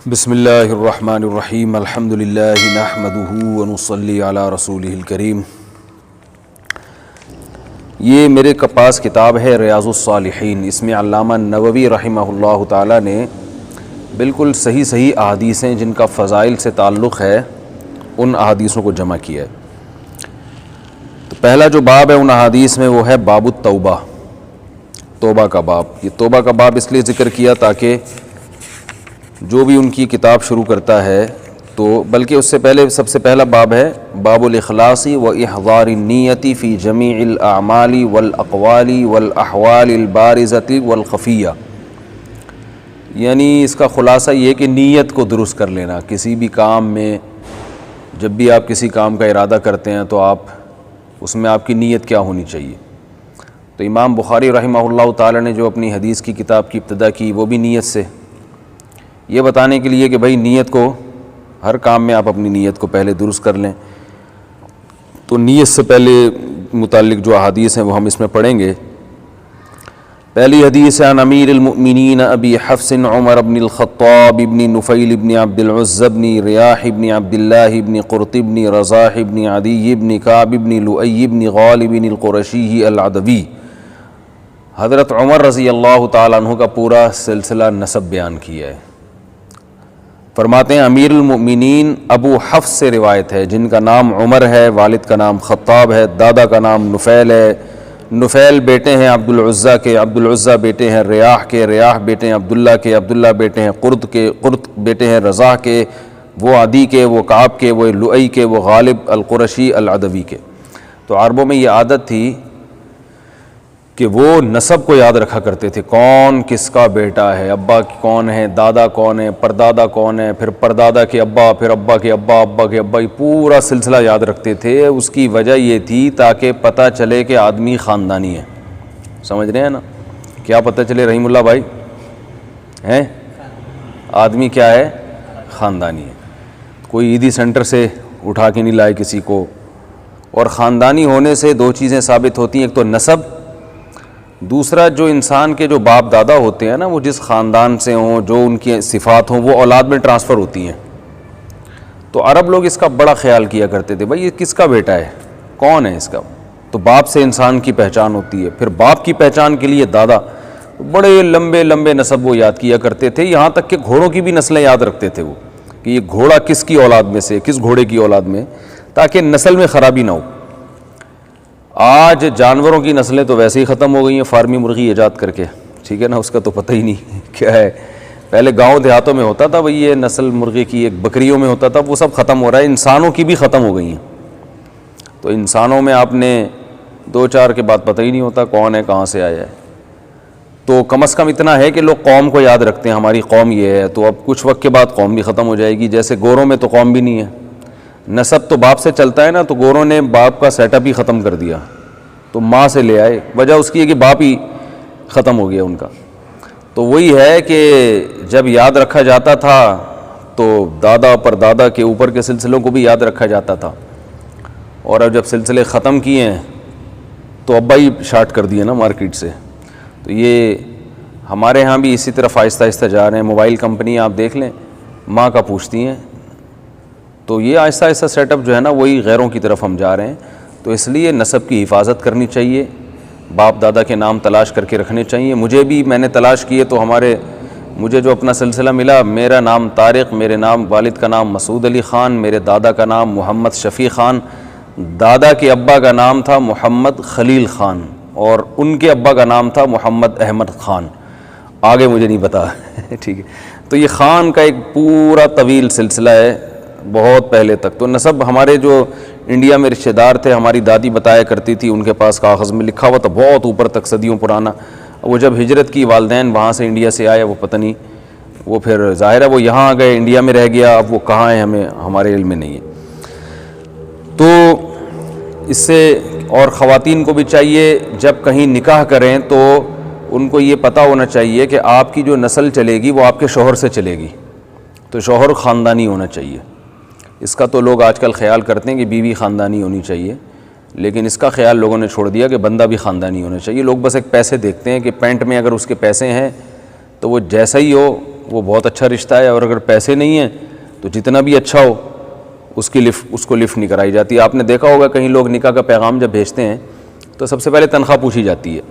بسم اللہ الرحمن الرحیم الحمد للہ نحمدہ ونصلی علی رسولہ الکریم۔ یہ میرے پاس کتاب ہے ریاض الصالحین۔ اس میں علامہ نووی رحمہ اللہ تعالیٰ نے بالکل صحیح احادیثیں جن کا فضائل سے تعلق ہے ان احادیثوں کو جمع کیا ہے۔ تو پہلا جو باب ہے ان احادیث میں وہ ہے باب التوبہ، توبہ کا باب۔ یہ توبہ کا باب اس لیے ذکر کیا تاکہ جو بھی ان کی کتاب شروع کرتا ہے تو بلکہ اس سے پہلے سب سے پہلا باب ہے باب الاخلاص و احضار النیت فی جمیع الاعمال والاقوال والاحوال البارزۃ والخفیہ، یعنی اس کا خلاصہ یہ کہ نیت کو درست کر لینا کسی بھی کام میں۔ جب بھی آپ کسی کام کا ارادہ کرتے ہیں تو اس میں آپ کی نیت کیا ہونی چاہیے۔ تو امام بخاری رحمہ اللہ تعالی نے جو اپنی حدیث کی کتاب کی ابتدا کی وہ بھی نیت سے، یہ بتانے کے لیے کہ بھائی نیت کو ہر کام میں آپ اپنی نیت کو پہلے درست کر لیں۔ تو نیت سے پہلے متعلق جو احادیث ہیں وہ ہم اس میں پڑھیں گے۔ پہلی حدیث عن امیر المؤمنین ابی حفص عمر بن الخطاب بن نفیل بن عبد العزى بن ریاح بن عبد اللہ بن قرط بن رزاح بن عدی بن کعب بن لؤی بن غالب القرشی العدوی۔ حضرت عمر رضی اللہ تعالیٰ عنہ کا پورا سلسلہ نسب بیان کیا ہے۔ فرماتے ہیں امیر المؤمنین ابو حفص سے روایت ہے، جن کا نام عمر ہے، والد کا نام خطاب ہے، دادا کا نام نفیل ہے۔ نفیل بیٹے ہیں عبد العزیٰ کے، عبد العزیٰ بیٹے ہیں ریاح کے، ریاح بیٹے ہیں عبداللہ کے، عبداللہ بیٹے ہیں قرط کے، قرط بیٹے ہیں رزاح کے، وہ عدی کے، وہ کعب کے، وہ لؤی کے، وہ غالب القرشی العدوی کے۔ تو عربوں میں یہ عادت تھی کہ وہ نسب کو یاد رکھا کرتے تھے، کون کس کا بیٹا ہے، ابا کون ہے، دادا کون ہے، پردادا کون ہے، پھر پردادا کے ابا، پھر ابا کے ابا، ابا کے ابا، یہ پورا سلسلہ یاد رکھتے تھے۔ اس کی وجہ یہ تھی تاکہ پتہ چلے کہ آدمی خاندانی ہے۔ سمجھ رہے ہیں نا؟ کیا پتہ چلے رحیم اللہ بھائی ہیں؟ آدمی کیا ہے؟ خاندانی ہے۔ کوئی عیدی سینٹر سے اٹھا کے نہیں لائے کسی کو۔ اور خاندانی ہونے سے دو چیزیں ثابت ہوتی ہیں، ایک تو نسب، دوسرا جو انسان کے جو باپ دادا ہوتے ہیں نا، وہ جس خاندان سے ہوں، جو ان کی صفات ہوں، وہ اولاد میں ٹرانسفر ہوتی ہیں۔ تو عرب لوگ اس کا بڑا خیال کیا کرتے تھے، بھائی یہ کس کا بیٹا ہے، کون ہے اس کا۔ تو باپ سے انسان کی پہچان ہوتی ہے، پھر باپ کی پہچان کے لیے دادا، بڑے لمبے لمبے نسب وہ یاد کیا کرتے تھے، یہاں تک کہ گھوڑوں کی بھی نسلیں یاد رکھتے تھے وہ، کہ یہ گھوڑا کس کی اولاد میں سے، کس گھوڑے کی اولاد میں، تاکہ نسل میں خرابی نہ ہو۔ آج جانوروں کی نسلیں تو ویسے ہی ختم ہو گئی ہیں فارمی مرغی ایجاد کر کے، ٹھیک ہے نا، اس کا تو پتہ ہی نہیں کیا ہے۔ پہلے گاؤں دیہاتوں میں ہوتا تھا بھئی یہ نسل مرغی کی، ایک بکریوں میں ہوتا تھا، وہ سب ختم ہو رہا ہے، انسانوں کی بھی ختم ہو گئی ہیں۔ تو انسانوں میں آپ نے دو چار کے بعد پتہ ہی نہیں ہوتا کون ہے، کہاں سے آیا ہے۔ تو کم از کم اتنا ہے کہ لوگ قوم کو یاد رکھتے ہیں، ہماری قوم یہ ہے، تو اب کچھ وقت کے بعد قوم بھی ختم ہو جائے گی۔ جیسے گوروں میں تو قوم بھی نہیں ہے، نسب تو باپ سے چلتا ہے نا، تو گوروں نے باپ کا سیٹ اپ ہی ختم کر دیا، تو ماں سے لے آئے، وجہ اس کی ہے کہ باپ ہی ختم ہو گیا ان کا۔ تو وہی ہے کہ جب یاد رکھا جاتا تھا تو دادا پر دادا کے اوپر کے سلسلوں کو بھی یاد رکھا جاتا تھا، اور اب جب سلسلے ختم کیے ہیں تو ابا ہی شارٹ کر دیے نا مارکیٹ سے۔ تو یہ ہمارے ہاں بھی اسی طرف آہستہ آہستہ جا رہے ہیں۔ موبائل کمپنی آپ دیکھ لیں، ماں کا پوچھتی ہیں، تو یہ آہستہ آہستہ سیٹ اپ جو ہے نا وہی غیروں کی طرف ہم جا رہے ہیں۔ تو اس لیے نسب کی حفاظت کرنی چاہیے، باپ دادا کے نام تلاش کر کے رکھنے چاہیے۔ مجھے بھی میں نے تلاش کیے تو مجھے جو اپنا سلسلہ ملا، میرا نام طارق، میرے والد کا نام مسعود علی خان، میرے دادا کا نام محمد شفیع خان، دادا کے ابا کا نام تھا محمد خلیل خان، اور ان کے ابا کا نام تھا محمد احمد خان، آگے مجھے نہیں پتا ٹھیک ہے۔ تو یہ خان کا ایک پورا طویل سلسلہ ہے بہت پہلے تک۔ تو نسب ہمارے جو انڈیا میں رشتہ دار تھے، ہماری دادی بتایا کرتی تھی، ان کے پاس کاغذ میں لکھا ہوا تھا بہت اوپر تک، صدیوں پرانا۔ وہ جب ہجرت کی والدین وہاں سے انڈیا سے آئے، وہ پتہ نہیں، وہ پھر ظاہر ہے وہ یہاں آ گئے، انڈیا میں رہ گیا، اب وہ کہاں ہیں ہمارے علم میں نہیں ہے۔ تو اس سے اور خواتین کو بھی چاہیے جب کہیں نکاح کریں تو ان کو یہ پتہ ہونا چاہیے کہ آپ کی جو نسل چلے گی وہ آپ کے شوہر سے چلے گی، تو شوہر خاندانی ہونا چاہیے۔ اس کا تو لوگ آج کل خیال کرتے ہیں کہ بیوی خاندانی ہونی چاہیے، لیکن اس کا خیال لوگوں نے چھوڑ دیا کہ بندہ بھی خاندانی ہونا چاہیے۔ لوگ بس ایک پیسے دیکھتے ہیں کہ پینٹ میں اگر اس کے پیسے ہیں تو وہ جیسا ہی ہو وہ بہت اچھا رشتہ ہے، اور اگر پیسے نہیں ہیں تو جتنا بھی اچھا ہو اس کو لفٹ نہیں کرائی جاتی۔ آپ نے دیکھا ہوگا کہیں لوگ نکاح کا پیغام جب بھیجتے ہیں تو سب سے پہلے تنخواہ پوچھی جاتی ہے۔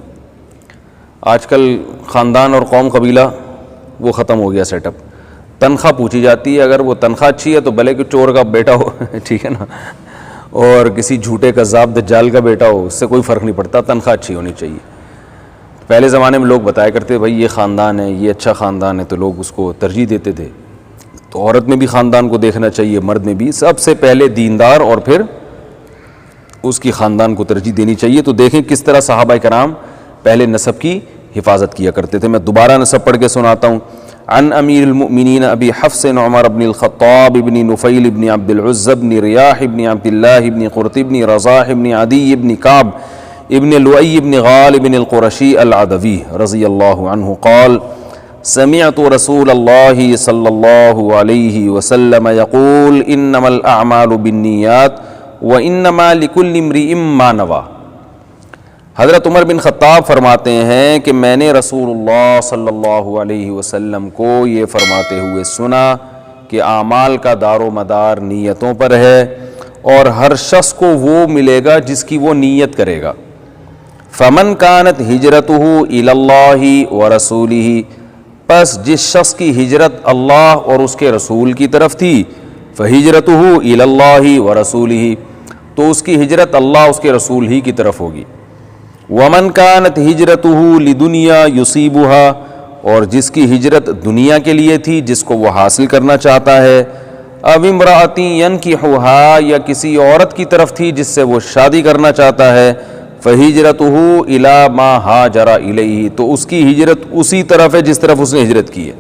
آج کل خاندان اور قوم قبیلہ وہ ختم ہو گیا سیٹ اپ، تنخواہ پوچھی جاتی ہے۔ اگر وہ تنخواہ اچھی ہے تو بھلے کہ چور کا بیٹا ہو ٹھیک ہے نا، اور کسی جھوٹے کذاب دجال کا بیٹا ہو، اس سے کوئی فرق نہیں پڑتا، تنخواہ اچھی ہونی چاہیے۔ پہلے زمانے میں لوگ بتایا کرتے بھائی یہ خاندان ہے، یہ اچھا خاندان ہے، تو لوگ اس کو ترجیح دیتے تھے۔ تو عورت میں بھی خاندان کو دیکھنا چاہیے، مرد میں بھی، سب سے پہلے دیندار اور پھر اس کی خاندان کو ترجیح دینی چاہیے۔ تو دیکھیں کس طرح صحابہ کرام پہلے نسب کی حفاظت کیا کرتے تھے۔ میں دوبارہ نسب پڑھ کے سناتا ہوں۔ عن امیر المؤمنین ابی حفص عمر بن الخطاب بن نفیل بن عبد العزى بن ریاح بن عبد اللہ بن قرط بن رزاح بن عدی بن کعب ابن لؤی بن غالب القرشی العدوی رضی اللہ عنہ قال سمعت رسول اللہ صلی اللہ علیہ وسلم یقول انما الاعمال بالنیات وانما لکل امرئ ما نوى۔ حضرت عمر بن خطاب فرماتے ہیں کہ میں نے رسول اللہ صلی اللہ علیہ وسلم کو یہ فرماتے ہوئے سنا کہ اعمال کا دار و مدار نیتوں پر ہے، اور ہر شخص کو وہ ملے گا جس کی وہ نیت کرے گا۔ فمن کانت ہجرتہ الی اللہ ورسولہ، پس جس شخص کی ہجرت اللہ اور اس کے رسول کی طرف تھی، فہجرتہ الی اللہ ورسولہ، تو اس کی ہجرت اللہ اس کے رسول ہی کی طرف ہوگی۔ ومن کانت ہجرتہ لدنیا یصیبھا، اور جس کی ہجرت دنیا کے لیے تھی جس کو وہ حاصل کرنا چاہتا ہے، او امرأۃ ینکحھا، یا کسی عورت کی طرف تھی جس سے وہ شادی کرنا چاہتا ہے، فہجرتہ الی ما ہاجر الیہ، تو اس کی ہجرت اسی طرف ہے جس طرف اس نے ہجرت کی ہے۔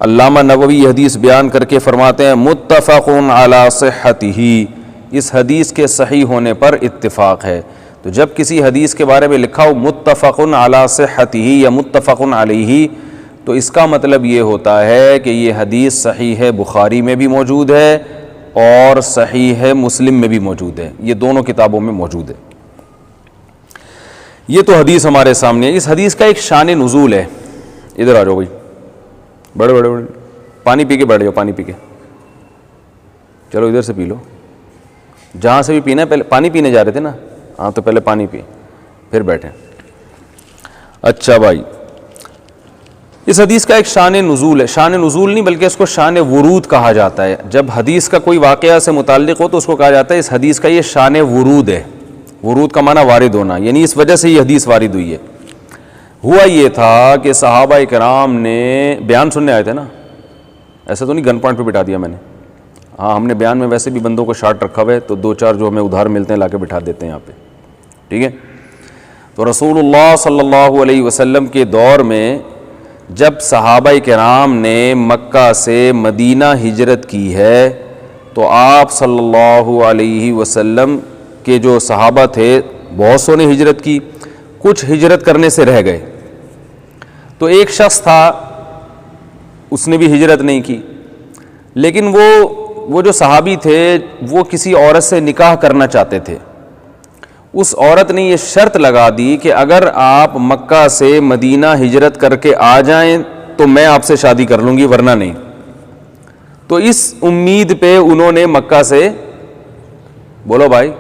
علامہ نووی یہ حدیث بیان کر کے فرماتے ہیں متفق علی صحتہ، اس حدیث کے صحیح ہونے پر اتفاق ہے۔ تو جب کسی حدیث کے بارے میں لکھا ہو متفق علی صحتہ یا متفق علیہ، تو اس کا مطلب یہ ہوتا ہے کہ یہ حدیث صحیح ہے بخاری میں بھی موجود ہے اور صحیح ہے مسلم میں بھی موجود ہے، یہ دونوں کتابوں میں موجود ہے۔ یہ تو حدیث ہمارے سامنے ہے۔ اس حدیث کا ایک شان نزول ہے۔ ادھر آ جاؤ بھائی، بڑے پانی پی کے بیٹھ جاؤ، پانی پی کے چلو، ادھر سے پی لو، جہاں سے بھی پینا ہے۔ پہلے پانی پینے جا رہے تھے نا، ہاں تو پہلے پانی پی پھر بیٹھیں۔ اچھا بھائی، اس حدیث کا ایک شان نزول ہے، شان نزول نہیں بلکہ اس کو شان ورود کہا جاتا ہے۔ جب حدیث کا کوئی واقعہ سے متعلق ہو تو اس کو کہا جاتا ہے اس حدیث کا یہ شان ورود ہے۔ ورود کا معنی وارد ہونا، یعنی اس وجہ سے یہ حدیث وارد ہوئی ہے۔ ہوا یہ تھا کہ صحابہ کرام نے بیان سننے آئے تھے نا، ایسا تو نہیں گن پوائنٹ پہ بٹھا دیا میں نے، ہاں ہم نے بیان میں ویسے بھی بندوں کو شارٹ رکھا ہوا ہے، تو دو چار جو ہمیں ادھار ملتے ہیں لا کے بٹھا دیتے ہیں یہاں پہ، ٹھیک ہے۔ تو رسول اللہ صلی اللہ علیہ وسلم کے دور میں جب صحابہ کرام نے مکہ سے مدینہ ہجرت کی ہے، تو آپ صلی اللہ علیہ وسلم کے جو صحابہ تھے بہت سو نے ہجرت کی، کچھ ہجرت کرنے سے رہ گئے۔ تو ایک شخص تھا اس نے بھی ہجرت نہیں کی، لیکن وہ جو صحابی تھے وہ کسی عورت سے نکاح کرنا چاہتے تھے۔ اس عورت نے یہ شرط لگا دی کہ اگر آپ مکہ سے مدینہ ہجرت کر کے آ جائیں تو میں آپ سے شادی کر لوں گی، ورنہ نہیں۔ تو اس امید پہ انہوں نے مکہ سے، بولو بھائی،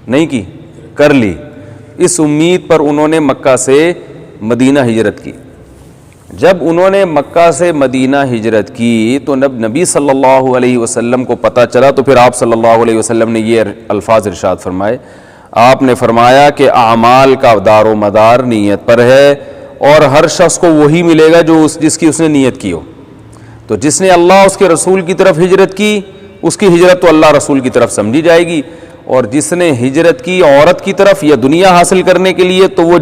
نہیں کی، کر لی، اس امید پر انہوں نے مکہ سے مدینہ ہجرت کی۔ جب انہوں نے مکہ سے مدینہ ہجرت کی تو نبی صلی اللہ علیہ وسلم کو پتہ چلا، تو پھر آپ صلی اللہ علیہ وسلم نے یہ الفاظ ارشاد فرمائے۔ آپ نے فرمایا کہ اعمال کا دار و مدار نیت پر ہے، اور ہر شخص کو وہی ملے گا جو جس کی اس نے نیت کی ہو۔ تو جس نے اللہ اس کے رسول کی طرف ہجرت کی، اس کی ہجرت تو اللہ رسول کی طرف سمجھی جائے گی، اور جس نے ہجرت کی عورت کی طرف یا دنیا حاصل کرنے کے لیے، تو وہ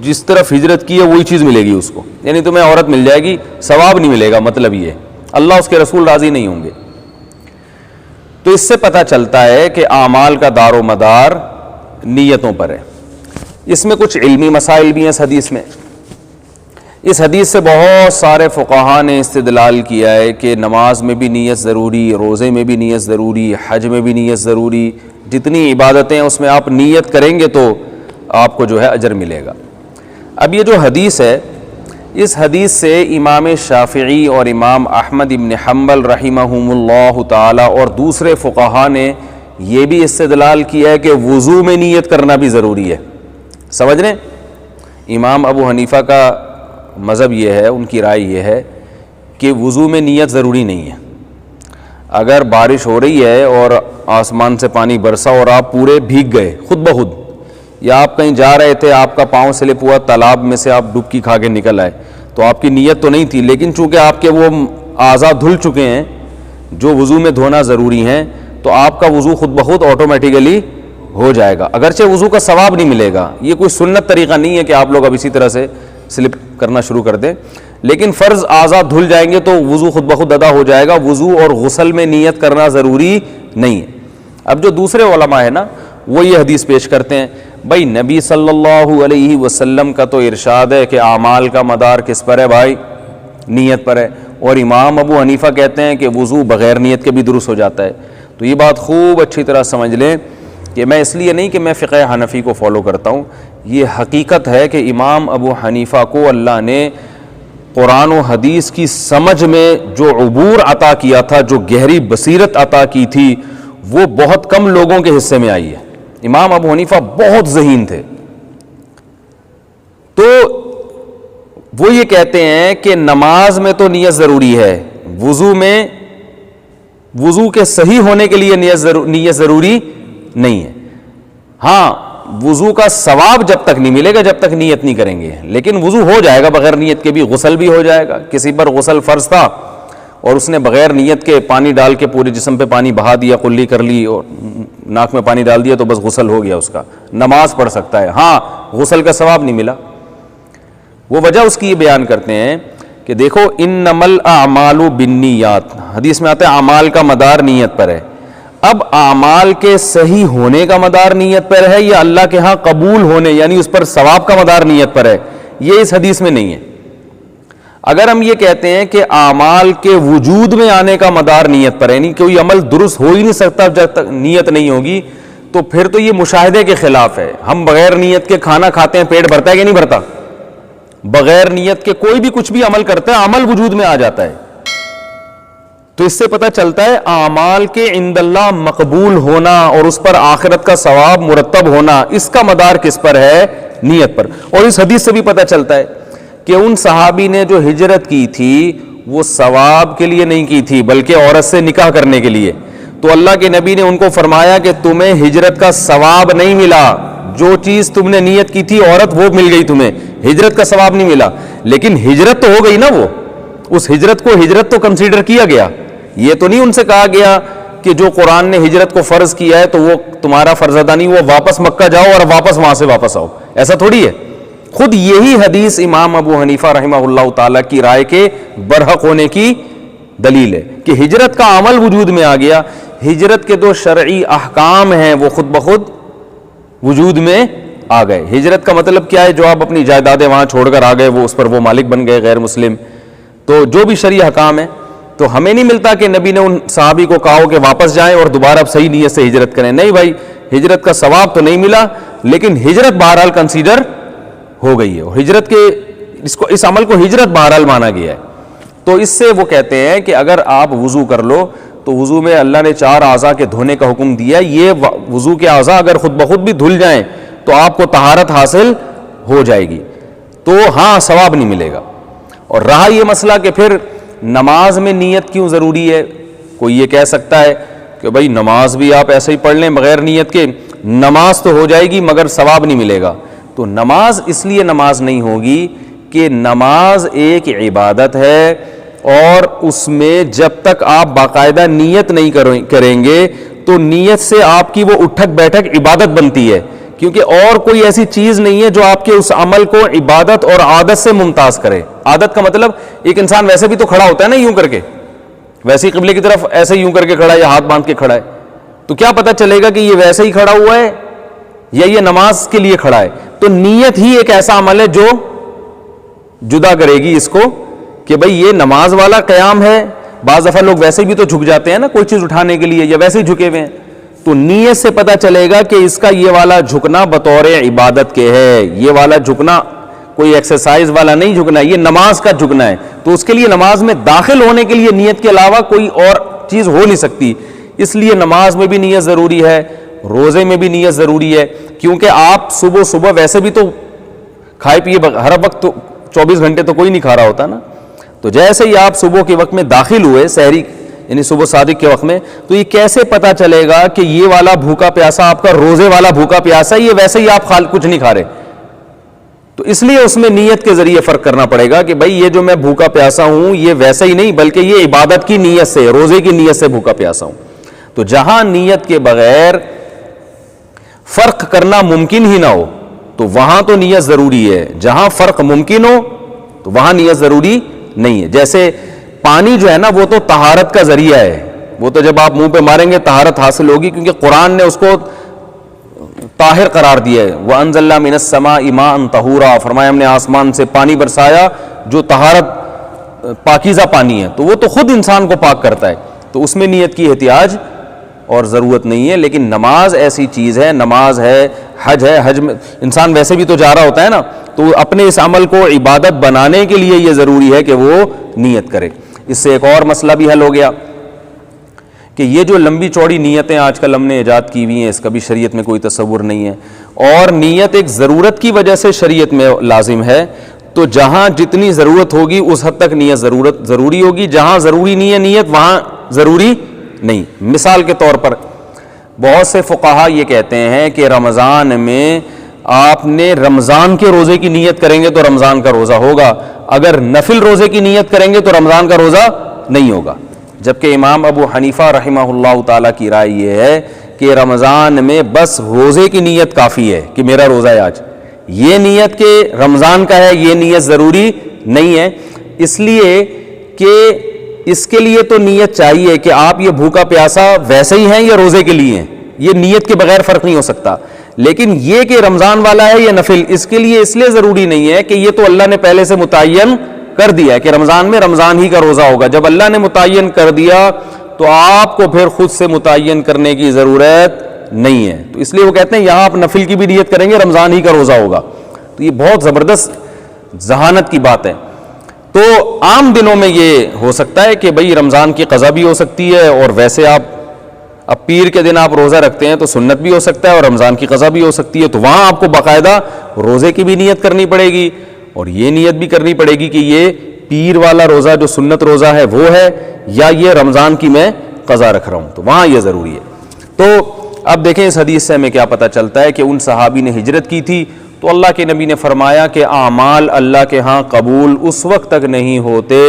جس طرف ہجرت کی ہے وہی چیز ملے گی اس کو، یعنی تمہیں عورت مل جائے گی، ثواب نہیں ملے گا، مطلب یہ اللہ اس کے رسول راضی نہیں ہوں گے۔ تو اس سے پتہ چلتا ہے کہ اعمال کا دار و مدار نیتوں پر ہے۔ اس میں کچھ علمی مسائل بھی ہیں اس حدیث میں۔ اس حدیث سے بہت سارے فقہاء نے استدلال کیا ہے کہ نماز میں بھی نیت ضروری، روزے میں بھی نیت ضروری، حج میں بھی نیت ضروری، جتنی عبادتیں ہیں اس میں آپ نیت کریں گے تو آپ کو جو ہے اجر ملے گا۔ اب یہ جو حدیث ہے اس حدیث سے امام شافعی اور امام احمد ابن حنبل رحمہم اللہ تعالی اور دوسرے فقہا نے یہ بھی استدلال کیا ہے کہ وضو میں نیت کرنا بھی ضروری ہے. سمجھ رہے ہیں؟ امام ابو حنیفہ کا مذہب یہ ہے، ان کی رائے یہ ہے کہ وضو میں نیت ضروری نہیں ہے. اگر بارش ہو رہی ہے اور آسمان سے پانی برسا اور آپ پورے بھیگ گئے خود بخود، یا آپ کہیں جا رہے تھے، آپ کا پاؤں سلپ ہوا، تالاب میں سے آپ ڈبکی کھا کے نکل آئے، تو آپ کی نیت تو نہیں تھی، لیکن چونکہ آپ کے وہ اعضاء دھل چکے ہیں جو وضو میں دھونا ضروری ہیں، تو آپ کا وضو خود بخود آٹومیٹیکلی ہو جائے گا. اگرچہ وضو کا ثواب نہیں ملے گا، یہ کوئی سنت طریقہ نہیں ہے کہ آپ لوگ اب اسی طرح سے سلپ کرنا شروع کر دیں، لیکن فرض اعضاء دھل جائیں گے تو وضو خود بخود ادا ہو جائے گا. وضو اور غسل میں نیت کرنا ضروری نہیں ہے. اب جو دوسرے علماء ہیں نا، وہ یہ حدیث پیش کرتے ہیں، بھائی نبی صلی اللہ علیہ وسلم کا تو ارشاد ہے کہ اعمال کا مدار کس پر ہے بھائی؟ نیت پر ہے. اور امام ابو حنیفہ کہتے ہیں کہ وضو بغیر نیت کے بھی درست ہو جاتا ہے. تو یہ بات خوب اچھی طرح سمجھ لیں کہ میں اس لیے نہیں کہ میں فقہ حنفی کو فالو کرتا ہوں، یہ حقیقت ہے کہ امام ابو حنیفہ کو اللہ نے قرآن و حدیث کی سمجھ میں جو عبور عطا کیا تھا، جو گہری بصیرت عطا کی تھی، وہ بہت کم لوگوں کے حصے میں آئی ہے. امام ابو حنیفہ بہت ذہین تھے. تو وہ یہ کہتے ہیں کہ نماز میں تو نیت ضروری ہے، وضو میں وضو کے صحیح ہونے کے لیے نیت ضروری نہیں ہے. ہاں وضو کا ثواب جب تک نہیں ملے گا جب تک نیت نہیں کریں گے، لیکن وضو ہو جائے گا بغیر نیت کے بھی، غسل بھی ہو جائے گا. کسی پر غسل فرض تھا اور اس نے بغیر نیت کے پانی ڈال کے پورے جسم پہ پانی بہا دیا، قلی کر لی اور ناک میں پانی ڈال دیا، تو بس غسل ہو گیا، اس کا نماز پڑھ سکتا ہے. ہاں غسل کا ثواب نہیں ملا. وہ وجہ اس کی یہ بیان کرتے ہیں کہ دیکھو انما الاعمال بالنیات، حدیث میں آتا ہے اعمال کا مدار نیت پر ہے. اب اعمال کے صحیح ہونے کا مدار نیت پر ہے یا اللہ کے ہاں قبول ہونے یعنی اس پر ثواب کا مدار نیت پر ہے؟ یہ اس حدیث میں نہیں ہے. اگر ہم یہ کہتے ہیں کہ اعمال کے وجود میں آنے کا مدار نیت پر ہے، یعنی کوئی عمل درست ہو ہی نہیں سکتا جب تک نیت نہیں ہوگی، تو پھر تو یہ مشاہدے کے خلاف ہے. ہم بغیر نیت کے کھانا کھاتے ہیں، پیٹ بھرتا ہے کہ نہیں بھرتا؟ بغیر نیت کے کوئی بھی کچھ بھی عمل کرتا ہے، عمل وجود میں آ جاتا ہے. تو اس سے پتہ چلتا ہے اعمال کے عند اللہ مقبول ہونا اور اس پر آخرت کا ثواب مرتب ہونا، اس کا مدار کس پر ہے؟ نیت پر. اور اس حدیث سے بھی پتہ چلتا ہے کہ ان صحابی نے جو ہجرت کی تھی وہ ثواب کے لیے نہیں کی تھی بلکہ عورت سے نکاح کرنے کے لیے. تو اللہ کے نبی نے ان کو فرمایا کہ تمہیں ہجرت کا ثواب نہیں ملا، جو چیز تم نے نیت کی تھی عورت وہ مل گئی، تمہیں ہجرت کا ثواب نہیں ملا. لیکن ہجرت تو ہو گئی نا، وہ اس ہجرت کو ہجرت تو کنسیڈر کیا گیا. یہ تو نہیں ان سے کہا گیا کہ جو قرآن نے ہجرت کو فرض کیا ہے تو وہ تمہارا فرض ادا نہیں، وہ واپس مکہ جاؤ اور واپس وہاں سے واپس آؤ، ایسا تھوڑی ہے. خود یہی حدیث امام ابو حنیفہ رحمہ اللہ تعالیٰ کی رائے کے برحق ہونے کی دلیل ہے کہ ہجرت کا عمل وجود میں آ گیا. ہجرت کے جو شرعی احکام ہیں وہ خود بخود وجود میں آ گئے. ہجرت کا مطلب کیا ہے؟ جو آپ اپنی جائیدادیں وہاں چھوڑ کر آ گئے، وہ اس پر وہ مالک بن گئے غیر مسلم. تو جو بھی شرعی احکام ہے، تو ہمیں نہیں ملتا کہ نبی نے ان صحابی کو کہا ہو کہ واپس جائیں اور دوبارہ اب صحیح نیت سے ہجرت کریں. نہیں بھائی، ہجرت کا ثواب تو نہیں ملا، لیکن ہجرت بہرحال کنسیڈر ہو گئی ہے، اور ہجرت کے اس عمل کو ہجرت بہرحال مانا گیا ہے. تو اس سے وہ کہتے ہیں کہ اگر آپ وضو کر لو تو وضو میں اللہ نے 4 اعضاء کے دھونے کا حکم دیا، یہ وضو کے اعضاء اگر خود بخود بھی دھل جائیں تو آپ کو طہارت حاصل ہو جائے گی، تو ہاں ثواب نہیں ملے گا. اور رہا یہ مسئلہ کہ پھر نماز میں نیت کیوں ضروری ہے؟ کوئی یہ کہہ سکتا ہے کہ بھائی نماز بھی آپ ایسے ہی پڑھ لیں بغیر نیت کے، نماز تو ہو جائے گی مگر ثواب نہیں ملے گا. تو نماز اس لیے نماز نہیں ہوگی کہ نماز ایک عبادت ہے، اور اس میں جب تک آپ باقاعدہ نیت نہیں کریں گے تو نیت سے آپ کی وہ اٹھک بیٹھک عبادت بنتی ہے، کیونکہ اور کوئی ایسی چیز نہیں ہے جو آپ کے اس عمل کو عبادت اور عادت سے ممتاز کرے. عادت کا مطلب ایک انسان ویسے بھی تو کھڑا ہوتا ہے نا یوں کر کے، ویسے ہی قبلے کی طرف ایسے یوں کر کے کھڑا ہے یا ہاتھ باندھ کے کھڑا ہے، تو کیا پتہ چلے گا کہ یہ ویسے ہی کھڑا ہوا ہے یا یہ نماز کے لیے کھڑا ہے؟ تو نیت ہی ایک ایسا عمل ہے جو جدا کرے گی اس کو کہ بھئی یہ نماز والا قیام ہے. بعض دفعہ لوگ ویسے بھی تو جھک جاتے ہیں نا کوئی چیز اٹھانے کے لیے، یا ویسے ہی جھکے ہوئے ہیں، تو نیت سے پتہ چلے گا کہ اس کا یہ والا جھکنا بطور عبادت کے ہے، یہ والا جھکنا کوئی ایکسرسائز والا نہیں جھکنا ہے، یہ نماز کا جھکنا ہے. تو اس کے لیے نماز میں داخل ہونے کے لیے نیت کے علاوہ کوئی اور چیز ہو نہیں سکتی. اس لیے نماز میں بھی نیت ضروری ہے، روزے میں بھی نیت ضروری ہے، کیونکہ آپ صبح ویسے بھی تو کھائے پیے ہر وقت 24 گھنٹے تو کوئی نہیں کھا رہا ہوتا نا. تو جیسے ہی آپ صبح کے وقت میں داخل ہوئے سحری یعنی صبح صادق کے وقت میں، تو یہ کیسے پتا چلے گا کہ یہ والا بھوکا پیاسا آپ کا روزے والا بھوکا پیاسا، یہ ویسے ہی آپ کچھ نہیں کھا رہے. تو اس لیے اس میں نیت کے ذریعے فرق کرنا پڑے گا کہ بھائی یہ جو میں بھوکا پیاسا ہوں یہ ویسا ہی نہیں، بلکہ یہ عبادت کی نیت سے، روزے کی نیت سے بھوکا پیاسا ہوں. تو جہاں نیت کے بغیر فرق کرنا ممکن ہی نہ ہو تو وہاں تو نیت ضروری ہے. جہاں فرق ممکن ہو تو وہاں نیت ضروری نہیں ہے. جیسے پانی جو ہے نا وہ تو طہارت کا ذریعہ ہے، وہ تو جب آپ منہ پہ ماریں گے طہارت حاصل ہوگی، کیونکہ قرآن نے اس کو طاہر قرار دیا ہے. وَأَنزَلْنَا مِنَ السَّمَاءِ مَاءً طَهُورًا، فرمایا ہم نے آسمان سے پانی برسایا جو طہارت پاکیزہ پانی ہے، تو وہ تو خود انسان کو پاک کرتا ہے. تو اس میں نیت کی احتیاج اور ضرورت نہیں ہے. لیکن نماز ایسی چیز ہے، نماز ہے، حج میں انسان ویسے بھی تو جا رہا ہوتا ہے نا، تو اپنے اس عمل کو عبادت بنانے کے لیے یہ ضروری ہے کہ وہ نیت کرے. اس سے ایک اور مسئلہ بھی حل ہو گیا کہ یہ جو لمبی چوڑی نیتیں آج کل ہم نے ایجاد کی ہوئی ہیں، اس کا بھی شریعت میں کوئی تصور نہیں ہے، اور نیت ایک ضرورت کی وجہ سے شریعت میں لازم ہے. تو جہاں جتنی ضرورت ہوگی اس حد تک نیت ضروری ہوگی، جہاں ضروری نہیں ہے نیت وہاں ضروری نہیں. مثال کے طور پر بہت سے فقہا یہ کہتے ہیں کہ رمضان میں آپ نے رمضان کے روزے کی نیت کریں گے تو رمضان کا روزہ ہوگا، اگر نفل روزے کی نیت کریں گے تو رمضان کا روزہ نہیں ہوگا. جبکہ امام ابو حنیفہ رحمہ اللہ تعالیٰ کی رائے یہ ہے کہ رمضان میں بس روزے کی نیت کافی ہے کہ میرا روزہ ہے آج. یہ نیت کہ رمضان کا ہے یہ نیت ضروری نہیں ہے، اس لیے کہ اس کے لیے تو نیت چاہیے کہ آپ یہ بھوکا پیاسا ویسے ہی ہیں یا روزے کے لیے ہیں، یہ نیت کے بغیر فرق نہیں ہو سکتا. لیکن یہ کہ رمضان والا ہے یا نفل، اس کے لیے اس لیے ضروری نہیں ہے کہ یہ تو اللہ نے پہلے سے متعین کر دیا ہے کہ رمضان میں رمضان ہی کا روزہ ہوگا. جب اللہ نے متعین کر دیا تو آپ کو پھر خود سے متعین کرنے کی ضرورت نہیں ہے. تو اس لیے وہ کہتے ہیں یہاں آپ نفل کی بھی نیت کریں گے رمضان ہی کا روزہ ہوگا. تو یہ بہت زبردست ذہانت کی بات ہے. تو عام دنوں میں یہ ہو سکتا ہے کہ بھئی رمضان کی قضا بھی ہو سکتی ہے، اور ویسے آپ اب پیر کے دن آپ روزہ رکھتے ہیں تو سنت بھی ہو سکتا ہے اور رمضان کی قضا بھی ہو سکتی ہے. تو وہاں آپ کو باقاعدہ روزے کی بھی نیت کرنی پڑے گی اور یہ نیت بھی کرنی پڑے گی کہ یہ پیر والا روزہ جو سنت روزہ ہے وہ ہے یا یہ رمضان کی میں قضا رکھ رہا ہوں. تو وہاں یہ ضروری ہے. تو اب دیکھیں اس حدیث سے ہمیں کیا پتہ چلتا ہے کہ ان صحابی نے ہجرت کی تھی تو اللہ کے نبی نے فرمایا کہ اعمال اللہ کے ہاں قبول اس وقت تک نہیں ہوتے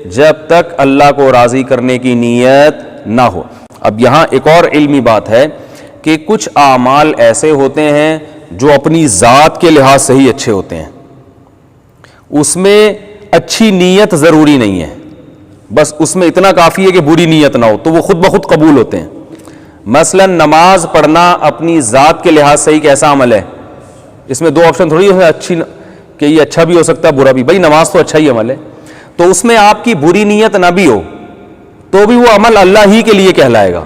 جب تک اللہ کو راضی کرنے کی نیت نہ ہو. اب یہاں ایک اور علمی بات ہے کہ کچھ اعمال ایسے ہوتے ہیں جو اپنی ذات کے لحاظ سے ہی اچھے ہوتے ہیں، اس میں اچھی نیت ضروری نہیں ہے، بس اس میں اتنا کافی ہے کہ بری نیت نہ ہو تو وہ خود بخود قبول ہوتے ہیں. مثلا نماز پڑھنا اپنی ذات کے لحاظ سے ہی کیسا عمل ہے؟ اس میں دو آپشن تھوڑی ہے اچھی کہ یہ اچھا بھی ہو سکتا ہے برا بھی. بھائی نماز تو اچھا ہی عمل ہے، تو اس میں آپ کی بری نیت نہ بھی ہو تو بھی وہ عمل اللہ ہی کے لیے کہلائے گا.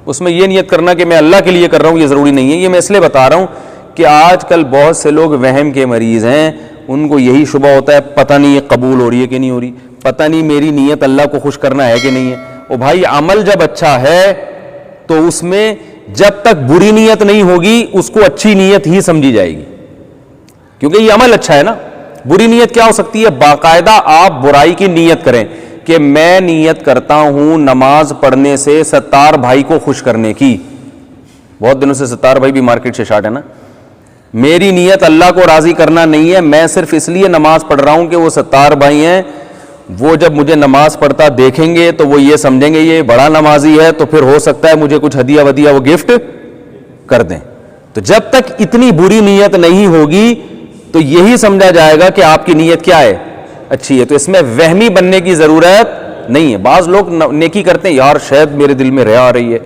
اس میں یہ نیت کرنا کہ میں اللہ کے لیے کر رہا ہوں یہ ضروری نہیں ہے. یہ میں اس لیے بتا رہا ہوں کہ آج کل بہت سے لوگ وہم کے مریض ہیں، ان کو یہی شبہ ہوتا ہے پتہ نہیں یہ قبول ہو رہی ہے کہ نہیں ہو رہی، پتہ نہیں میری نیت اللہ کو خوش کرنا ہے کہ نہیں ہے. او بھائی عمل جب اچھا ہے تو اس میں جب تک بری نیت نہیں ہوگی اس کو اچھی نیت ہی سمجھی جائے گی، کیونکہ یہ عمل اچھا ہے نا. بری نیت کیا ہو سکتی ہے؟ باقاعدہ آپ برائی کی نیت کریں کہ میں نیت کرتا ہوں نماز پڑھنے سے ستار بھائی کو خوش کرنے کی. بہت دنوں سے ستار بھائی بھی مارکیٹ سے شارٹ ہے نا. میری نیت اللہ کو راضی کرنا نہیں ہے، میں صرف اس لیے نماز پڑھ رہا ہوں کہ وہ ستار بھائی ہیں، وہ جب مجھے نماز پڑھتا دیکھیں گے تو وہ یہ سمجھیں گے یہ بڑا نمازی ہے تو پھر ہو سکتا ہے مجھے کچھ ہدیہ ودیہ وہ گفٹ کر دیں. تو جب تک اتنی بری نیت نہیں ہوگی تو یہی سمجھا جائے گا کہ آپ کی نیت کیا ہے؟ اچھی ہے. تو اس میں وہمی بننے کی ضرورت نہیں ہے. بعض لوگ نیکی کرتے ہیں یار شاید میرے دل میں ریا آ رہی ہے،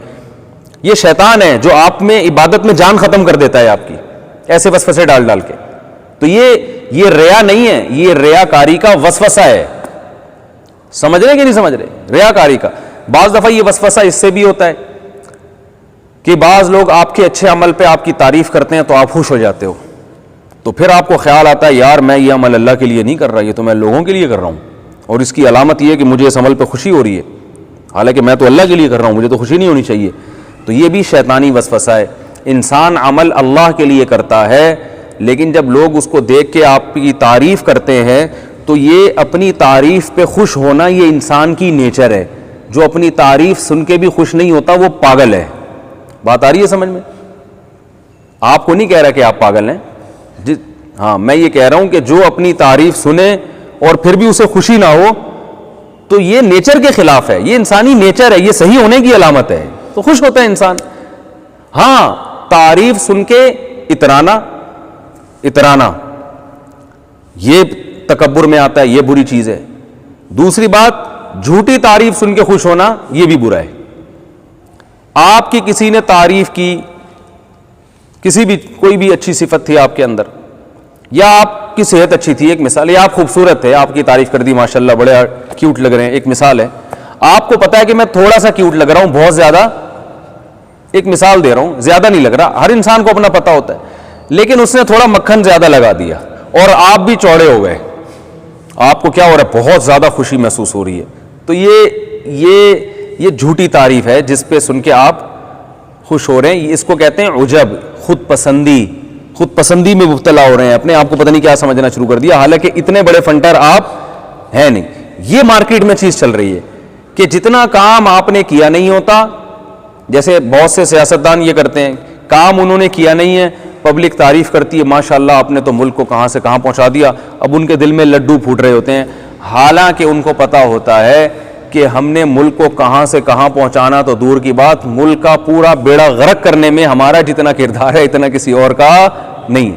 یہ شیطان ہے جو آپ میں عبادت میں جان ختم کر دیتا ہے آپ کی ایسے وسوسے ڈال ڈال کے. تو یہ ریا نہیں ہے، یہ ریاکاری کا وسوسہ ہے. سمجھ رہے کہ نہیں سمجھ رہے؟ ریاکاری کا. بعض دفعہ یہ وسوسہ اس سے بھی ہوتا ہے کہ بعض لوگ آپ کے اچھے عمل پہ آپ کی تعریف کرتے ہیں تو آپ خوش ہو جاتے ہو، تو پھر آپ کو خیال آتا ہے یار میں یہ عمل اللہ کے لیے نہیں کر رہا, یہ تو میں لوگوں کے لیے کر رہا ہوں, اور اس کی علامت یہ ہے کہ مجھے اس عمل پہ خوشی ہو رہی ہے, حالانکہ میں تو اللہ کے لیے کر رہا ہوں, مجھے تو خوشی نہیں ہونی چاہیے. تو یہ بھی شیطانی وسوسہ ہے. انسان عمل اللہ کے لیے کرتا ہے, لیکن جب لوگ اس کو دیکھ کے آپ کی تعریف کرتے ہیں تو یہ اپنی تعریف پہ خوش ہونا یہ انسان کی نیچر ہے. جو اپنی تعریف سن کے بھی خوش نہیں ہوتا وہ پاگل ہے. بات آ رہی ہے سمجھ میں؟ آپ کو نہیں کہہ رہا کہ آپ پاگل ہیں, ہاں میں یہ کہہ رہا ہوں کہ جو اپنی تعریف سنے اور پھر بھی اسے خوشی نہ ہو تو یہ نیچر کے خلاف ہے, یہ انسانی نیچر ہے, یہ صحیح ہونے کی علامت ہے. تو خوش ہوتا ہے انسان. ہاں تعریف سن کے اترانا یہ تکبر میں آتا ہے, یہ بری چیز ہے. دوسری بات, جھوٹی تعریف سن کے خوش ہونا یہ بھی برا ہے. آپ کی کسی نے تعریف کی, کسی بھی کوئی بھی اچھی صفت تھی آپ کے اندر, یا آپ کی صحت اچھی تھی, ایک مثال, یا آپ خوبصورت تھے, آپ کی تعریف کر دی ماشاءاللہ بڑے کیوٹ لگ رہے ہیں, ایک مثال ہے. آپ کو پتا ہے کہ میں تھوڑا سا کیوٹ لگ رہا ہوں, بہت زیادہ, ایک مثال دے رہا ہوں, زیادہ نہیں لگ رہا, ہر انسان کو اپنا پتا ہوتا ہے, لیکن اس نے تھوڑا مکھن زیادہ لگا دیا اور آپ بھی چوڑے ہو گئے, آپ کو کیا ہو رہا ہے, بہت زیادہ خوشی محسوس ہو رہی ہے. تو یہ جھوٹی تعریف ہے جس پہ سن کے آپ خوش ہو رہے ہیں. اس کو کہتے ہیں عجب, خود پسندی میں مبتلا ہو رہے ہیں, اپنے آپ کو پتہ نہیں کیا سمجھنا شروع کر دیا, حالانکہ اتنے بڑے فنٹر آپ ہیں نہیں. یہ مارکیٹ میں چیز چل رہی ہے کہ جتنا کام آپ نے کیا نہیں ہوتا, جیسے بہت سے سیاستدان یہ کرتے ہیں, کام انہوں نے کیا نہیں ہے, پبلک تعریف کرتی ہے ماشاءاللہ آپ نے تو ملک کو کہاں سے کہاں پہنچا دیا, اب ان کے دل میں لڈو پھوٹ رہے ہوتے ہیں, حالانکہ ان کو پتا ہوتا ہے کہ ہم نے ملک کو کہاں سے کہاں پہنچانا تو دور کی بات, ملک کا پورا بیڑا غرق کرنے میں ہمارا جتنا کردار ہے اتنا کسی اور کا نہیں.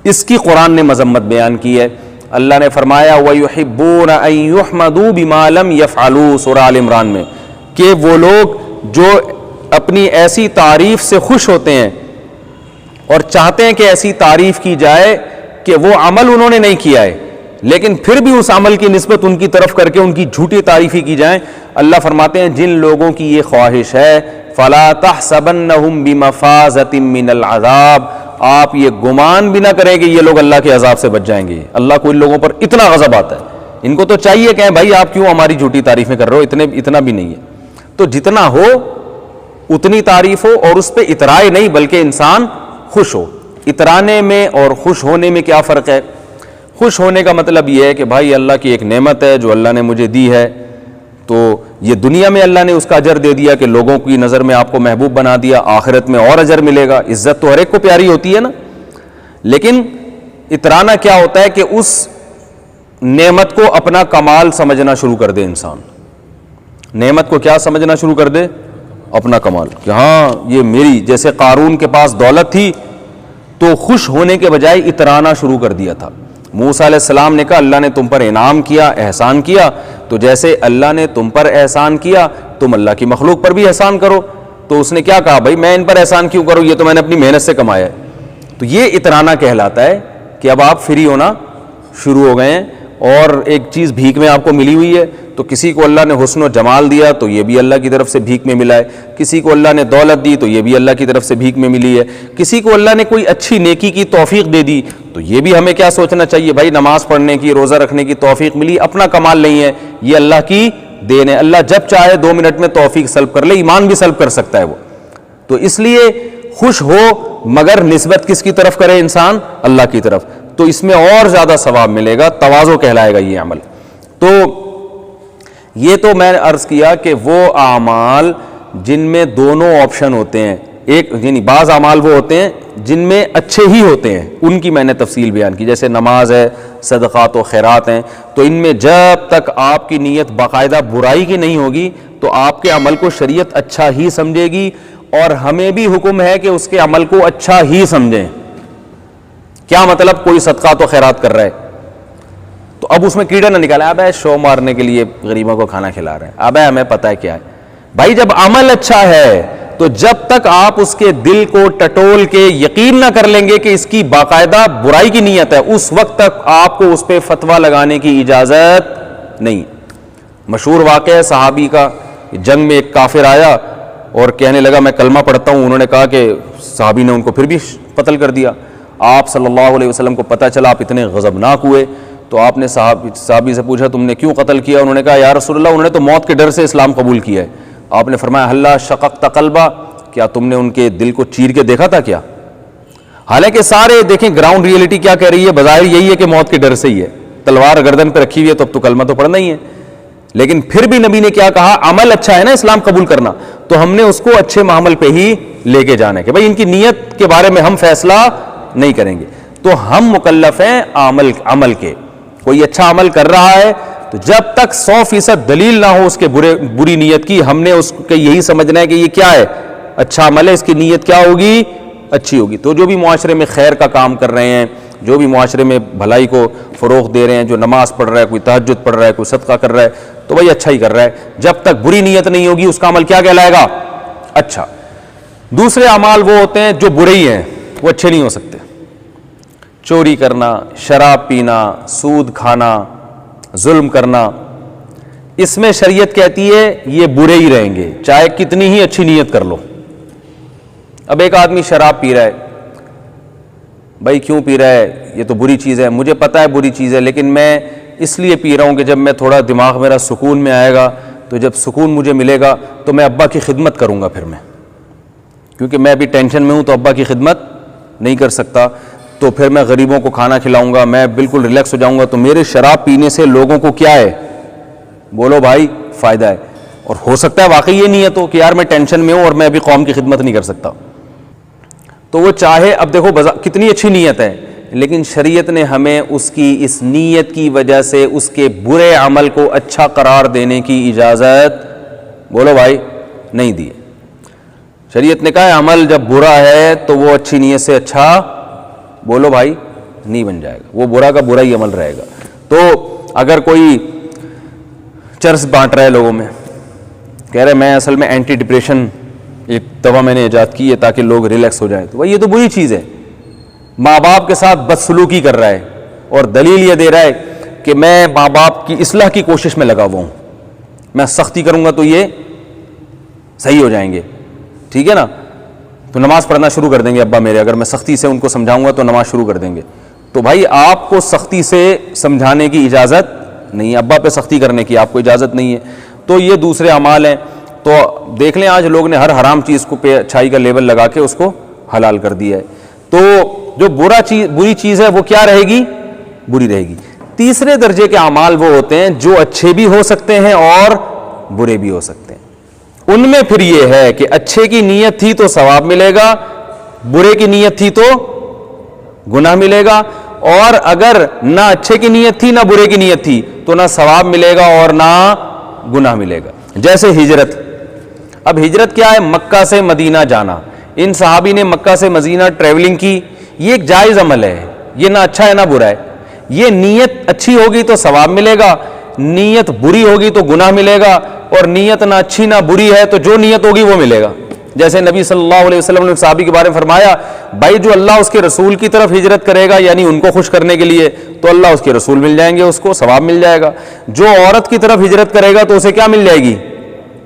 اس کی قرآن نے مذمت بیان کی ہے. اللہ نے فرمایا وَيُحِبُّونَ أَن يُحْمَدُوا بِمَا لَمْ يَفْعَلُوا, سورہ آل عمران میں, کہ وہ لوگ جو اپنی ایسی تعریف سے خوش ہوتے ہیں اور چاہتے ہیں کہ ایسی تعریف کی جائے کہ وہ عمل انہوں نے نہیں کیا ہے, لیکن پھر بھی اس عمل کی نسبت ان کی طرف کر کے ان کی جھوٹی تعریفی کی جائیں. اللہ فرماتے ہیں جن لوگوں کی یہ خواہش ہے فَلَا تَحْسَبَنَّهُمْ بِمَفَازَةٍ مِّنَ الْعَذَابِ, آپ یہ گمان بھی نہ کریں کہ یہ لوگ اللہ کے عذاب سے بچ جائیں گے. اللہ کو ان لوگوں پر اتنا غضب آتا ہے, ان کو تو چاہیے کہ بھائی آپ کیوں ہماری جھوٹی تعریفیں کر رہے ہو, اتنا بھی نہیں ہے. تو جتنا ہو اتنی تعریف ہو, اور اس پہ اترائے نہیں بلکہ انسان خوش ہو. اترانے میں اور خوش ہونے میں کیا فرق ہے؟ خوش ہونے کا مطلب یہ ہے کہ بھائی اللہ کی ایک نعمت ہے جو اللہ نے مجھے دی ہے, تو یہ دنیا میں اللہ نے اس کا اجر دے دیا کہ لوگوں کی نظر میں آپ کو محبوب بنا دیا, آخرت میں اور اجر ملے گا. عزت تو ہر ایک کو پیاری ہوتی ہے نا, لیکن اترانا کیا ہوتا ہے کہ اس نعمت کو اپنا کمال سمجھنا شروع کر دے انسان. نعمت کو کیا سمجھنا شروع کر دے؟ اپنا کمال, کہ ہاں یہ میری. جیسے قارون کے پاس دولت تھی تو خوش ہونے کے بجائے اترانا شروع کر دیا تھا. موسیٰ علیہ السلام نے کہا اللہ نے تم پر انعام کیا, احسان کیا, تو جیسے اللہ نے تم پر احسان کیا تم اللہ کی مخلوق پر بھی احسان کرو. تو اس نے کیا کہا, بھائی میں ان پر احسان کیوں کروں, یہ تو میں نے اپنی محنت سے کمایا ہے. تو یہ اترانا کہلاتا ہے کہ اب آپ فری ہونا شروع ہو گئے ہیں, اور ایک چیز بھیک میں آپ کو ملی ہوئی ہے. تو کسی کو اللہ نے حسن و جمال دیا تو یہ بھی اللہ کی طرف سے بھیک میں ملا ہے, کسی کو اللہ نے دولت دی تو یہ بھی اللہ کی طرف سے بھیک میں ملی ہے, کسی کو اللہ نے کوئی اچھی نیکی کی توفیق دے دی تو یہ بھی ہمیں کیا سوچنا چاہیے, بھائی نماز پڑھنے کی, روزہ رکھنے کی توفیق ملی, اپنا کمال نہیں ہے, یہ اللہ کی دین ہے. اللہ جب چاہے 2 منٹ میں توفیق سلب کر لے, ایمان بھی سلب کر سکتا ہے وہ. تو اس لیے خوش ہو مگر نسبت کس کی طرف کرے انسان؟ اللہ کی طرف. تو اس میں اور زیادہ ثواب ملے گا, تواضع کہلائے گا یہ عمل. تو یہ تو میں نے عرض کیا کہ وہ اعمال جن میں دونوں آپشن ہوتے ہیں, ایک یعنی بعض اعمال وہ ہوتے ہیں جن میں اچھے ہی ہوتے ہیں, ان کی میں نے تفصیل بیان کی, جیسے نماز ہے, صدقات و خیرات ہیں. تو ان میں جب تک آپ کی نیت باقاعدہ برائی کی نہیں ہوگی تو آپ کے عمل کو شریعت اچھا ہی سمجھے گی, اور ہمیں بھی حکم ہے کہ اس کے عمل کو اچھا ہی سمجھیں. کیا مطلب, کوئی صدقات و خیرات کر رہا ہے تو اب اس میں کیڑا نہ نکالا, اب شو مارنے کے لیے غریبوں کو کھانا کھلا رہے ہیں, اب ہمیں پتہ ہے کیا ہے. بھائی جب عمل اچھا ہے تو جب تک آپ اس کے دل کو ٹٹول کے یقین نہ کر لیں گے کہ اس کی باقاعدہ برائی کی نیت ہے, اس وقت تک آپ کو اس پہ فتویٰ لگانے کی اجازت نہیں. مشہور واقعہ ہے صحابی کا, جنگ میں ایک کافر آیا اور کہنے لگا میں کلمہ پڑھتا ہوں. انہوں نے کہا کہ صحابی نے ان کو پھر بھی قتل کر دیا. آپ صلی اللہ علیہ وسلم کو پتہ چلا، آپ اتنے غضبناک ہوئے، تو آپ نے صحابی سے پوچھا تم نے کیوں قتل کیا؟ انہوں نے کہا یا رسول اللہ انہوں نے تو موت کے ڈر سے اسلام قبول کیا ہے۔ آپ نے فرمایا ہلا شققت قلبہ، کیا تم نے ان کے دل کو چیر کے دیکھا تھا کیا؟ حالانکہ سارے دیکھیں گراؤنڈ ریئلٹی کیا کہہ رہی ہے، بظاہر یہی ہے کہ موت کے ڈر سے ہی ہے، تلوار گردن پہ رکھی ہوئی ہے تو اب تو کلمہ تو پڑھنا ہی ہے، لیکن پھر بھی نبی نے کیا کہا؟ عمل اچھا ہے نا اسلام قبول کرنا، تو ہم نے اس کو اچھے معامل پہ ہی لے کے جانا ہے کہ بھائی ان کی نیت کے بارے میں ہم فیصلہ نہیں کریں گے، تو ہم مکلف ہیں عمل کے۔ کوئی اچھا عمل کر رہا ہے تو جب تک 100% دلیل نہ ہو اس کے بری نیت کی، ہم نے اس کو یہی سمجھنا ہے کہ یہ کیا ہے؟ اچھا عمل ہے، اس کی نیت کیا ہوگی؟ اچھی ہوگی۔ تو جو بھی معاشرے میں خیر کا کام کر رہے ہیں، جو بھی معاشرے میں بھلائی کو فروغ دے رہے ہیں، جو نماز پڑھ رہا ہے، کوئی تہجد پڑھ رہا ہے، کوئی صدقہ کر رہا ہے، تو بھائی اچھا ہی کر رہا ہے، جب تک بری نیت نہیں ہوگی اس کا عمل کیا کہلائے گا؟ اچھا۔ دوسرے اعمال وہ ہوتے ہیں جو برے ہی ہیں، وہ اچھے نہیں ہو سکتے۔ چوری کرنا، شراب پینا، سود کھانا، ظلم کرنا، اس میں شریعت کہتی ہے یہ برے ہی رہیں گے چاہے کتنی ہی اچھی نیت کر لو۔ اب ایک آدمی شراب پی رہا ہے، بھائی کیوں پی رہا ہے؟ یہ تو بری چیز ہے، مجھے پتہ ہے بری چیز ہے، لیکن میں اس لیے پی رہا ہوں کہ جب میں تھوڑا دماغ میرا سکون میں آئے گا تو جب سکون مجھے ملے گا تو میں ابا کی خدمت کروں گا، پھر میں کیونکہ میں ابھی ٹینشن میں ہوں تو ابا کی خدمت نہیں کر سکتا، تو پھر میں غریبوں کو کھانا کھلاؤں گا، میں بالکل ریلیکس ہو جاؤں گا، تو میرے شراب پینے سے لوگوں کو کیا ہے؟ بولو بھائی فائدہ ہے۔ اور ہو سکتا ہے واقعی یہ نیت ہو کہ یار میں ٹینشن میں ہوں اور میں ابھی قوم کی خدمت نہیں کر سکتا، تو وہ چاہے، اب دیکھو کتنی اچھی نیت ہے، لیکن شریعت نے ہمیں اس کی اس نیت کی وجہ سے اس کے برے عمل کو اچھا قرار دینے کی اجازت بولو بھائی نہیں دی۔ شریعت نے کہا ہے عمل جب برا ہے تو وہ اچھی نیت سے اچھا بولو بھائی نہیں بن جائے گا، وہ برا کا برا ہی عمل رہے گا۔ تو اگر کوئی چرس بانٹ رہا ہے لوگوں میں، کہہ رہے میں اصل میں اینٹی ڈپریشن ایک دوا میں نے ایجاد کی ہے تاکہ لوگ ریلیکس ہو جائیں، تو بھائی یہ تو بری چیز ہے۔ ماں باپ کے ساتھ بدسلوکی کر رہا ہے اور دلیل یہ دے رہا ہے کہ میں ماں باپ کی اصلاح کی کوشش میں لگا ہوا ہوں، میں سختی کروں گا تو یہ صحیح ہو جائیں گے، ٹھیک ہے نا، تو نماز پڑھنا شروع کر دیں گے ابا میرے، اگر میں سختی سے ان کو سمجھاؤں گا تو نماز شروع کر دیں گے۔ تو بھائی آپ کو سختی سے سمجھانے کی اجازت نہیں ہے، ابا پہ سختی کرنے کی آپ کو اجازت نہیں ہے۔ تو یہ دوسرے اعمال ہیں۔ تو دیکھ لیں آج لوگ نے ہر حرام چیز کو پہ اچھائی کا لیبل لگا کے اس کو حلال کر دیا ہے۔ تو جو بری چیز ہے وہ کیا رہے گی؟ بری رہے گی۔ تیسرے درجے کے اعمال وہ ہوتے ہیں جو اچھے بھی ہو سکتے ہیں اور برے بھی ہو سکتے ہیں۔ ان میں پھر یہ ہے کہ اچھے کی نیت تھی تو ثواب ملے گا، برے کی نیت تھی تو گناہ ملے گا، اور اگر نہ اچھے کی نیت تھی نہ برے کی نیت تھی تو نہ ثواب ملے گا اور نہ گناہ ملے گا۔ جیسے ہجرت، اب ہجرت کیا ہے؟ مکہ سے مدینہ جانا۔ ان صحابی نے مکہ سے مدینہ ٹریولنگ کی، یہ ایک جائز عمل ہے، یہ نہ اچھا ہے نہ برا ہے۔ یہ نیت اچھی ہوگی تو ثواب ملے گا، نیت بری ہوگی تو گناہ ملے گا، اور نیت نہ اچھی نہ بری ہے تو جو نیت ہوگی وہ ملے گا۔ جیسے نبی صلی اللہ علیہ وسلم نے صحابی کے بارے میں فرمایا، بھائی جو اللہ اس کے رسول کی طرف ہجرت کرے گا یعنی ان کو خوش کرنے کے لیے تو اللہ اس کے رسول مل جائیں گے، اس کو ثواب مل جائے گا۔ جو عورت کی طرف ہجرت کرے گا تو اسے کیا مل جائے گی؟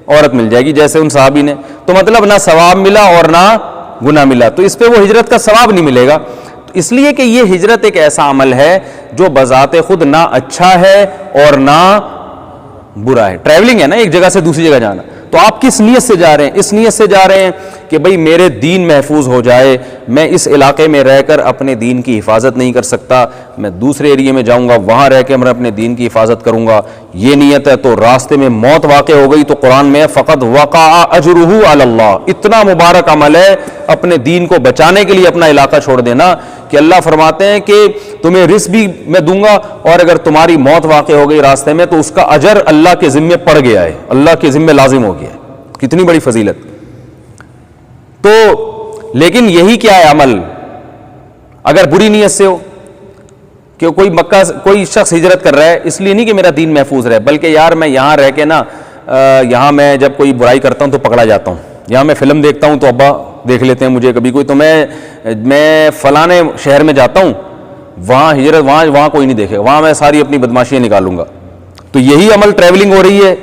عورت مل جائے گی، جیسے ان صحابی نے۔ تو مطلب نہ ثواب ملا اور نہ گناہ ملا، تو اس پہ وہ ہجرت کا ثواب نہیں ملے گا۔ تو اس لیے کہ یہ ہجرت ایک ایسا عمل ہے جو بذات خود نہ اچھا ہے اور نہ برا ہے۔ ٹریولنگ ہے نا، ایک جگہ سے دوسری جگہ جانا، تو آپ کس نیت سے جا رہے ہیں؟ اس نیت سے جا رہے ہیں کہ بھئی میرے دین محفوظ ہو جائے، میں اس علاقے میں رہ کر اپنے دین کی حفاظت نہیں کر سکتا، میں دوسرے ایریے میں جاؤں گا، وہاں رہ کے میں اپنے دین کی حفاظت کروں گا، یہ نیت ہے۔ تو راستے میں موت واقع ہو گئی تو قرآن میں فقط وقع اجرہ علی اللہ، اتنا مبارک عمل ہے اپنے دین کو بچانے کے لیے اپنا علاقہ چھوڑ دینا، کہ اللہ فرماتے ہیں کہ تمہیں رزق بھی میں دوں گا، اور اگر تمہاری موت واقع ہو گئی راستے میں تو اس کا اجر اللہ کے ذمے پڑ گیا ہے، اللہ کے ذمے لازم ہو گیا ہے۔ کتنی بڑی فضیلت۔ تو لیکن یہی کیا ہے عمل، اگر بری نیت سے ہو کہ کوئی شخص ہجرت کر رہا ہے اس لیے نہیں کہ میرا دین محفوظ رہے، بلکہ یار میں یہاں رہ کے نا، یہاں میں جب کوئی برائی کرتا ہوں تو پکڑا جاتا ہوں، یہاں میں فلم دیکھتا ہوں تو ابا دیکھ لیتے ہیں مجھے کبھی کوئی، تو میں فلانے شہر میں جاتا ہوں، وہاں ہجرت وہاں کوئی نہیں دیکھے، وہاں میں ساری اپنی بدماشیاں نکالوں گا۔ تو یہی عمل ٹریولنگ ہو رہی ہے،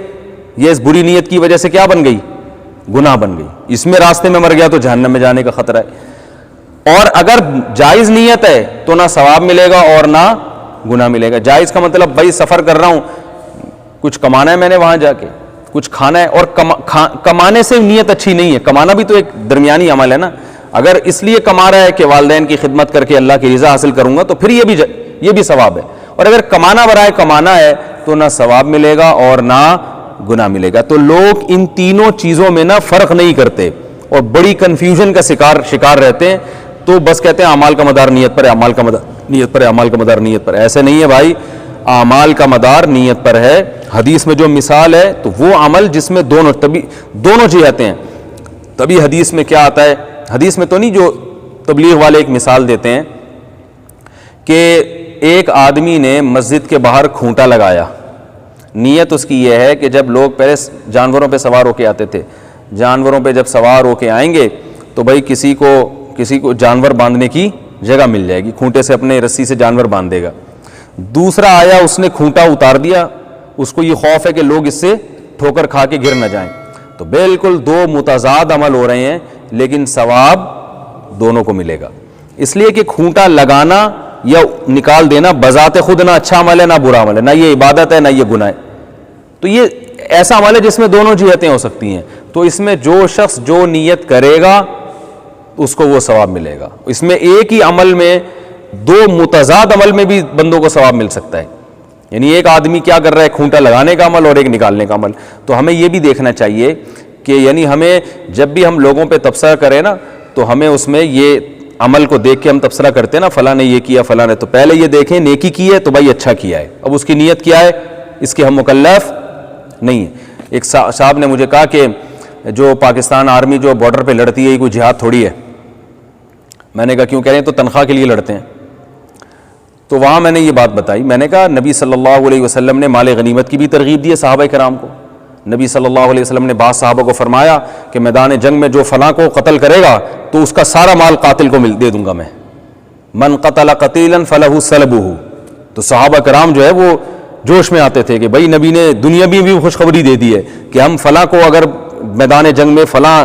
یہ اس بری نیت کی وجہ سے کیا بن گئی؟ گناہ بن گئی۔ اس میں راستے میں مر گیا تو جہنم میں جانے کا خطرہ ہے۔ اور اگر جائز نیت ہے تو نہ ثواب ملے گا اور نہ گناہ ملے گا. جائز کا مطلب بھائی سفر کر رہا ہوں, کچھ کمانا ہے میں نے وہاں جا کے, کچھ کھانا ہے, اور کمانے سے نیت اچھی نہیں ہے. کمانا بھی تو ایک درمیانی عمل ہے نا. اگر اس لیے کما رہا ہے کہ والدین کی خدمت کر کے اللہ کی رضا حاصل کروں گا تو پھر یہ بھی ثواب ہے. اور اگر کمانا برائے کمانا ہے تو نہ ثواب ملے گا اور نہ گناہ ملے گا. تو لوگ ان تینوں چیزوں میں نہ فرق نہیں کرتے اور بڑی کنفیوژن کا شکار رہتے ہیں. تو بس کہتے ہیں اعمال کا مدار نیت پر ہے, اعمال کا مدار نیت پر ہے, اعمال کا مدار نیت پر ہے. ایسے نہیں ہے بھائی, اعمال کا مدار نیت پر ہے. حدیث میں جو مثال ہے تو وہ عمل جس میں دونوں جہتیں ہیں. تبھی حدیث میں کیا آتا ہے, حدیث میں تو نہیں, جو تبلیغ والے ایک مثال دیتے ہیں کہ ایک آدمی نے مسجد کے باہر کھونٹا لگایا. نیت اس کی یہ ہے کہ جب لوگ پہلے جانوروں پہ سوار ہو کے آتے تھے, جانوروں پہ جب سوار ہو کے آئیں گے تو بھائی کسی کو جانور باندھنے کی جگہ مل جائے گی, کھونٹے سے اپنے رسی سے جانور باندھ دے گا. دوسرا آیا, اس نے کھونٹا اتار دیا, اس کو یہ خوف ہے کہ لوگ اس سے ٹھوکر کھا کے گر نہ جائیں. تو بالکل دو متضاد عمل ہو رہے ہیں لیکن ثواب دونوں کو ملے گا. اس لیے کہ کھونٹا لگانا یا نکال دینا بذات خود نہ اچھا عمل ہے نہ برا عمل ہے, نہ یہ عبادت ہے نہ یہ گناہ ہے. تو یہ ایسا عمل ہے جس میں دونوں جہتیں ہو سکتی ہیں. تو اس میں جو شخص جو نیت کرے گا اس کو وہ ثواب ملے گا. اس میں ایک ہی عمل میں دو متضاد عمل میں بھی بندوں کو ثواب مل سکتا ہے. یعنی ایک آدمی کیا کر رہا ہے, کھونٹا لگانے کا عمل اور ایک نکالنے کا عمل. تو ہمیں یہ بھی دیکھنا چاہیے کہ یعنی ہمیں جب بھی ہم لوگوں پہ تبصرہ کریں نا تو ہمیں اس میں یہ عمل کو دیکھ کے ہم تبصرہ کرتے ہیں نا, فلاں نے یہ کیا فلاں نے, تو پہلے یہ دیکھیں نیکی کی ہے تو بھائی اچھا کیا ہے. اب اس کی نیت کیا ہے اس کے ہم مکلف نہیں ہیں. ایک صاحب نے مجھے کہا کہ جو پاکستان آرمی جو بارڈر پہ لڑتی ہے یہ کوئی جہاد تھوڑی ہے. میں نے کہا کیوں کہہ رہے ہیں, تو تنخواہ کے لیے لڑتے ہیں. تو وہاں میں نے یہ بات بتائی, میں نے کہا نبی صلی اللہ علیہ وسلم نے مال غنیمت کی بھی ترغیب دی ہے صحابہ کرام کو. نبی صلی اللہ علیہ وسلم نے بعض صحابہ کو فرمایا کہ میدان جنگ میں جو فلاں کو قتل کرے گا تو اس کا سارا مال قاتل کو دے دوں گا میں. من قتل قتیلا فلہ سلبہ. تو صحابہ کرام جو ہے وہ جوش میں آتے تھے کہ بھائی نبی نے دنیا بھی خوشخبری دے دی ہے کہ ہم فلاں کو اگر میدان جنگ میں فلاں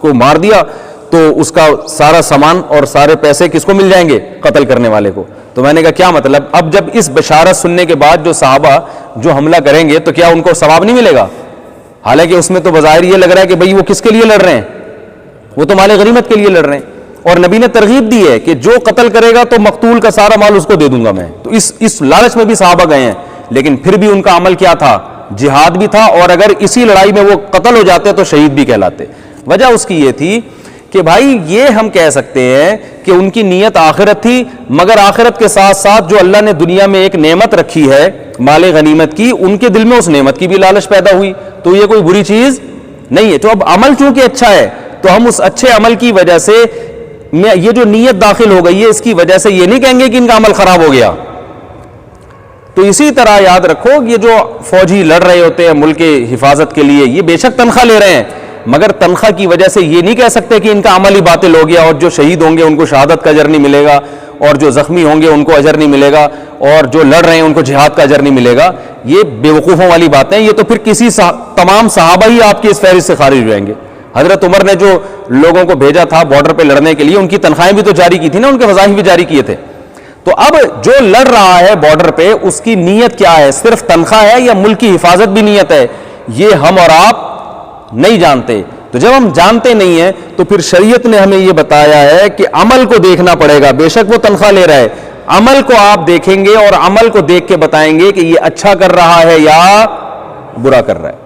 کو مار دیا تو اس کا سارا سامان اور سارے پیسے کس کو مل جائیں گے, قتل کرنے والے کو. تو میں نے کہا کیا مطلب, اب جب اس بشارت سننے کے بعد جو صحابہ جو حملہ کریں گے تو کیا ان کو ثواب نہیں ملے گا؟ حالانکہ اس میں تو بظاہر یہ لگ رہا ہے کہ بھئی وہ کس کے لیے لڑ رہے ہیں, وہ تو مال غنیمت کے لیے لڑ رہے ہیں. اور نبی نے ترغیب دی ہے کہ جو قتل کرے گا تو مقتول کا سارا مال اس کو دے دوں گا میں. تو اس لالچ میں بھی صحابہ گئے ہیں, لیکن پھر بھی ان کا عمل کیا تھا, جہاد بھی تھا, اور اگر اسی لڑائی میں وہ قتل ہو جاتے تو شہید بھی کہلاتے. وجہ اس کی یہ تھی کہ بھائی یہ ہم کہہ سکتے ہیں کہ ان کی نیت آخرت تھی, مگر آخرت کے ساتھ ساتھ جو اللہ نے دنیا میں ایک نعمت رکھی ہے مال غنیمت کی, ان کے دل میں اس نعمت کی بھی لالچ پیدا ہوئی. تو یہ کوئی بری چیز نہیں ہے. تو اب عمل چونکہ اچھا ہے تو ہم اس اچھے عمل کی وجہ سے یہ جو نیت داخل ہو گئی ہے اس کی وجہ سے یہ نہیں کہیں گے کہ ان کا عمل خراب ہو گیا. تو اسی طرح یاد رکھو, یہ جو فوجی لڑ رہے ہوتے ہیں ملک کی حفاظت کے لیے, یہ بے شک تنخواہ لے رہے ہیں, مگر تنخواہ کی وجہ سے یہ نہیں کہہ سکتے کہ ان کا عمل ہی باطل ہو گیا, اور جو شہید ہوں گے ان کو شہادت کا اجر نہیں ملے گا, اور جو زخمی ہوں گے ان کو اجر نہیں ملے گا, اور جو لڑ رہے ہیں ان کو جہاد کا اجر نہیں ملے گا. یہ بیوقوفوں والی باتیں. یہ تو پھر تمام صحابہ ہی آپ کی اس فہرست سے خارج ہو جائیں گے. حضرت عمر نے جو لوگوں کو بھیجا تھا بارڈر پہ لڑنے کے لیے, ان کی تنخواہیں بھی تو جاری کی تھی نا, ان کے وظائف بھی جاری کیے تھے. تو اب جو لڑ رہا ہے بارڈر پہ اس کی نیت کیا ہے, صرف تنخواہ ہے یا ملک کی حفاظت بھی نیت ہے, یہ ہم اور آپ نہیں جانتے. تو جب ہم جانتے نہیں ہیں تو پھر شریعت نے ہمیں یہ بتایا ہے کہ عمل کو دیکھنا پڑے گا. بے شک وہ تنخواہ لے رہا ہے, عمل کو آپ دیکھیں گے اور عمل کو دیکھ کے بتائیں گے کہ یہ اچھا کر رہا ہے یا برا کر رہا ہے.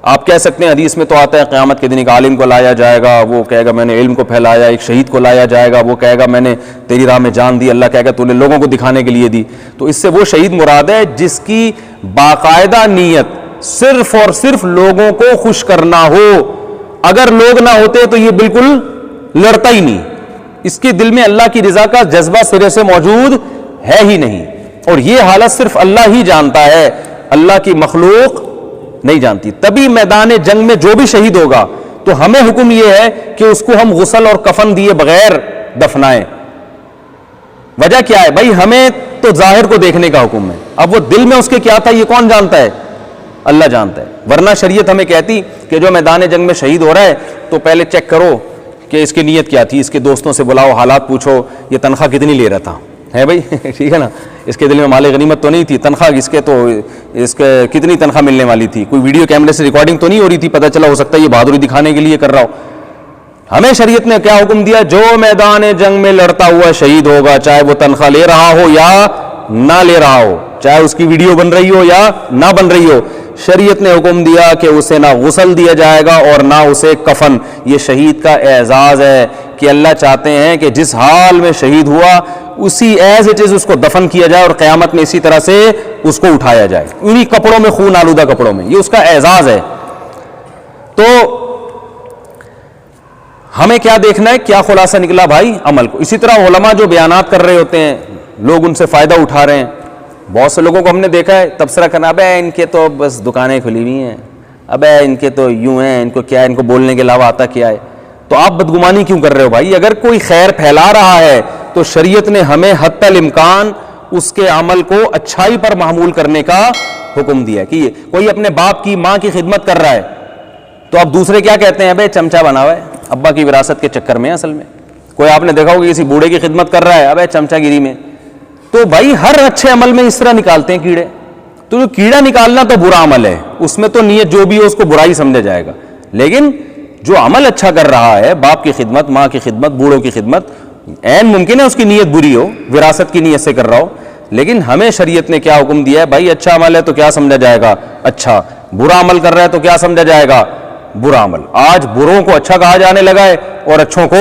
آپ کہہ سکتے ہیں حدیث میں تو آتا ہے قیامت کے دن ایک عالم کو لایا جائے گا, وہ کہے گا میں نے علم کو پھیلایا. ایک شہید کو لایا جائے گا, وہ کہے گا میں نے تیری راہ میں جان دی. اللہ کہے گا تو نے لوگوں کو دکھانے کے لیے دی. تو اس سے وہ شہید مراد ہے جس کی باقاعدہ نیت صرف اور صرف لوگوں کو خوش کرنا ہو. اگر لوگ نہ ہوتے تو یہ بالکل لڑتا ہی نہیں. اس کے دل میں اللہ کی رضا کا جذبہ سرے سے موجود ہے ہی نہیں, اور یہ حالت صرف اللہ ہی جانتا ہے, اللہ کی مخلوق نہیں جانتی. تبھی میدان جنگ میں جو بھی شہید ہوگا تو ہمیں حکم یہ ہے کہ اس کو ہم غسل اور کفن دیے بغیر دفنائیں. وجہ کیا ہے بھائی, ہمیں تو ظاہر کو دیکھنے کا حکم ہے. اب وہ دل میں اس کے کیا تھا یہ کون جانتا ہے, اللہ جانتا ہے. ورنہ شریعت ہمیں کہتی کہ جو میدان جنگ میں شہید ہو رہا ہے تو پہلے چیک کرو کہ اس کی نیت کیا تھی, اس کے دوستوں سے بلاؤ, حالات پوچھو, یہ تنخواہ کتنی لے رہا تھا, ہے بھائی ٹھیک ہے نا, اس کے دل میں مال غنیمت تو نہیں تھی, تنخواہ اس کے کتنی تنخواہ ملنے والی تھی, کوئی ویڈیو کیمرے سے ریکارڈنگ تو نہیں ہو رہی تھی, پتہ چلا ہو سکتا ہے یہ بہادری دکھانے کے لیے کر رہا ہو. ہمیں شریعت نے کیا حکم دیا, جو میدان جنگ میں لڑتا ہوا شہید ہوگا, چاہے وہ تنخواہ لے رہا ہو یا نہ لے رہا ہو, چاہے اس کی ویڈیو بن رہی ہو یا نہ بن رہی ہو, شریعت نے حکم دیا کہ اسے نہ غسل دیا جائے گا اور نہ اسے کفن. یہ شہید کا اعزاز ہے کہ اللہ چاہتے ہیں کہ جس حال میں شہید ہوا اسی ایز اٹ از اس کو دفن کیا جائے اور قیامت میں اسی طرح سے اس کو اٹھایا جائے, انہی کپڑوں میں, خون آلودہ کپڑوں میں. یہ اس کا اعزاز ہے. تو ہمیں کیا دیکھنا ہے, کیا خلاصہ نکلا بھائی, عمل کو. اسی طرح علماء جو بیانات کر رہے ہوتے ہیں, لوگ ان سے فائدہ اٹھا رہے ہیں. بہت سے لوگوں کو ہم نے دیکھا ہے تبصرہ کرنا, ابے ان کے تو بس دکانیں کھلی ہوئی ہیں, ابے ان کے تو یوں ہیں, ان کو کیا ہے, ان کو بولنے کے علاوہ آتا کیا ہے. تو آپ بدگمانی کیوں کر رہے ہو بھائی؟ اگر کوئی خیر پھیلا رہا ہے تو شریعت نے ہمیں حتی الامکان اس کے عمل کو اچھائی پر معمول کرنے کا حکم دیا ہے. کہ کوئی اپنے باپ کی ماں کی خدمت کر رہا ہے تو اب دوسرے کیا کہتے ہیں, ابے چمچا بنا ہوا ہے, ابا کی وراثت کے چکر میں. اصل میں کوئی آپ نے دیکھا ہوگا کسی بوڑھے کی خدمت کر رہا ہے, ابے چمچا گیری میں. تو بھائی ہر اچھے عمل میں اس طرح نکالتے ہیں کیڑے. تو جو کیڑا نکالنا تو برا عمل ہے, اس میں تو نیت جو بھی ہو اس کو برائی سمجھا جائے گا. لیکن جو عمل اچھا کر رہا ہے, باپ کی خدمت, ماں کی خدمت, بوڑھوں کی خدمت, عین ممکن ہے اس کی نیت بری ہو, وراثت کی نیت سے کر رہا ہو, لیکن ہمیں شریعت نے کیا حکم دیا ہے بھائی, اچھا عمل ہے تو کیا سمجھا جائے گا اچھا, برا عمل کر رہا ہے تو کیا سمجھا جائے گا برا عمل. آج بروں کو اچھا کہا جانے لگا ہے اور اچھوں کو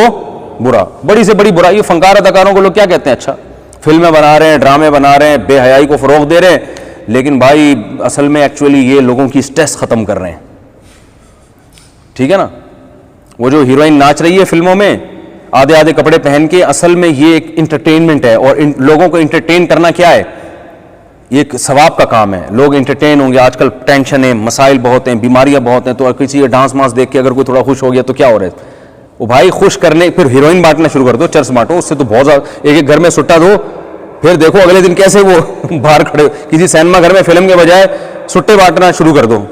برا. بڑی سے بڑی برائی, فنکار اداکاروں کو لوگ کیا کہتے ہیں, اچھا فلمیں بنا رہے ہیں, ڈرامے بنا رہے ہیں, بے حیائی کو فروغ دے رہے ہیں, لیکن بھائی اصل میں ایکچولی یہ لوگوں کی سٹریس ختم کر رہے ہیں. ٹھیک ہے نا, وہ جو ہیروئن ناچ رہی ہے فلموں میں آدھے آدھے کپڑے پہن کے, اصل میں یہ ایک انٹرٹینمنٹ ہے, اور لوگوں کو انٹرٹین کرنا کیا ہے, یہ ایک ثواب کا کام ہے. لوگ انٹرٹین ہوں گے. آج کل ٹینشن ہے, مسائل بہت ہیں, بیماریاں بہت ہیں, تو کسی کا ڈانس مانس دیکھ کے اگر کوئی تھوڑا خوش ہو گیا تو کیا ہو رہا ہے, وہ بھائی خوش کرنے, پھر ہیروئن بانٹنا شروع کر دو, چرس بانٹو, اس سے تو بہت زیادہ, ایک ایک گھر میں سٹا دو, پھر دیکھو اگلے دن کیسے وہ باہر کھڑے, کسی سینما گھر میں فلم کے بجائے سٹے بانٹنا شروع کر دو.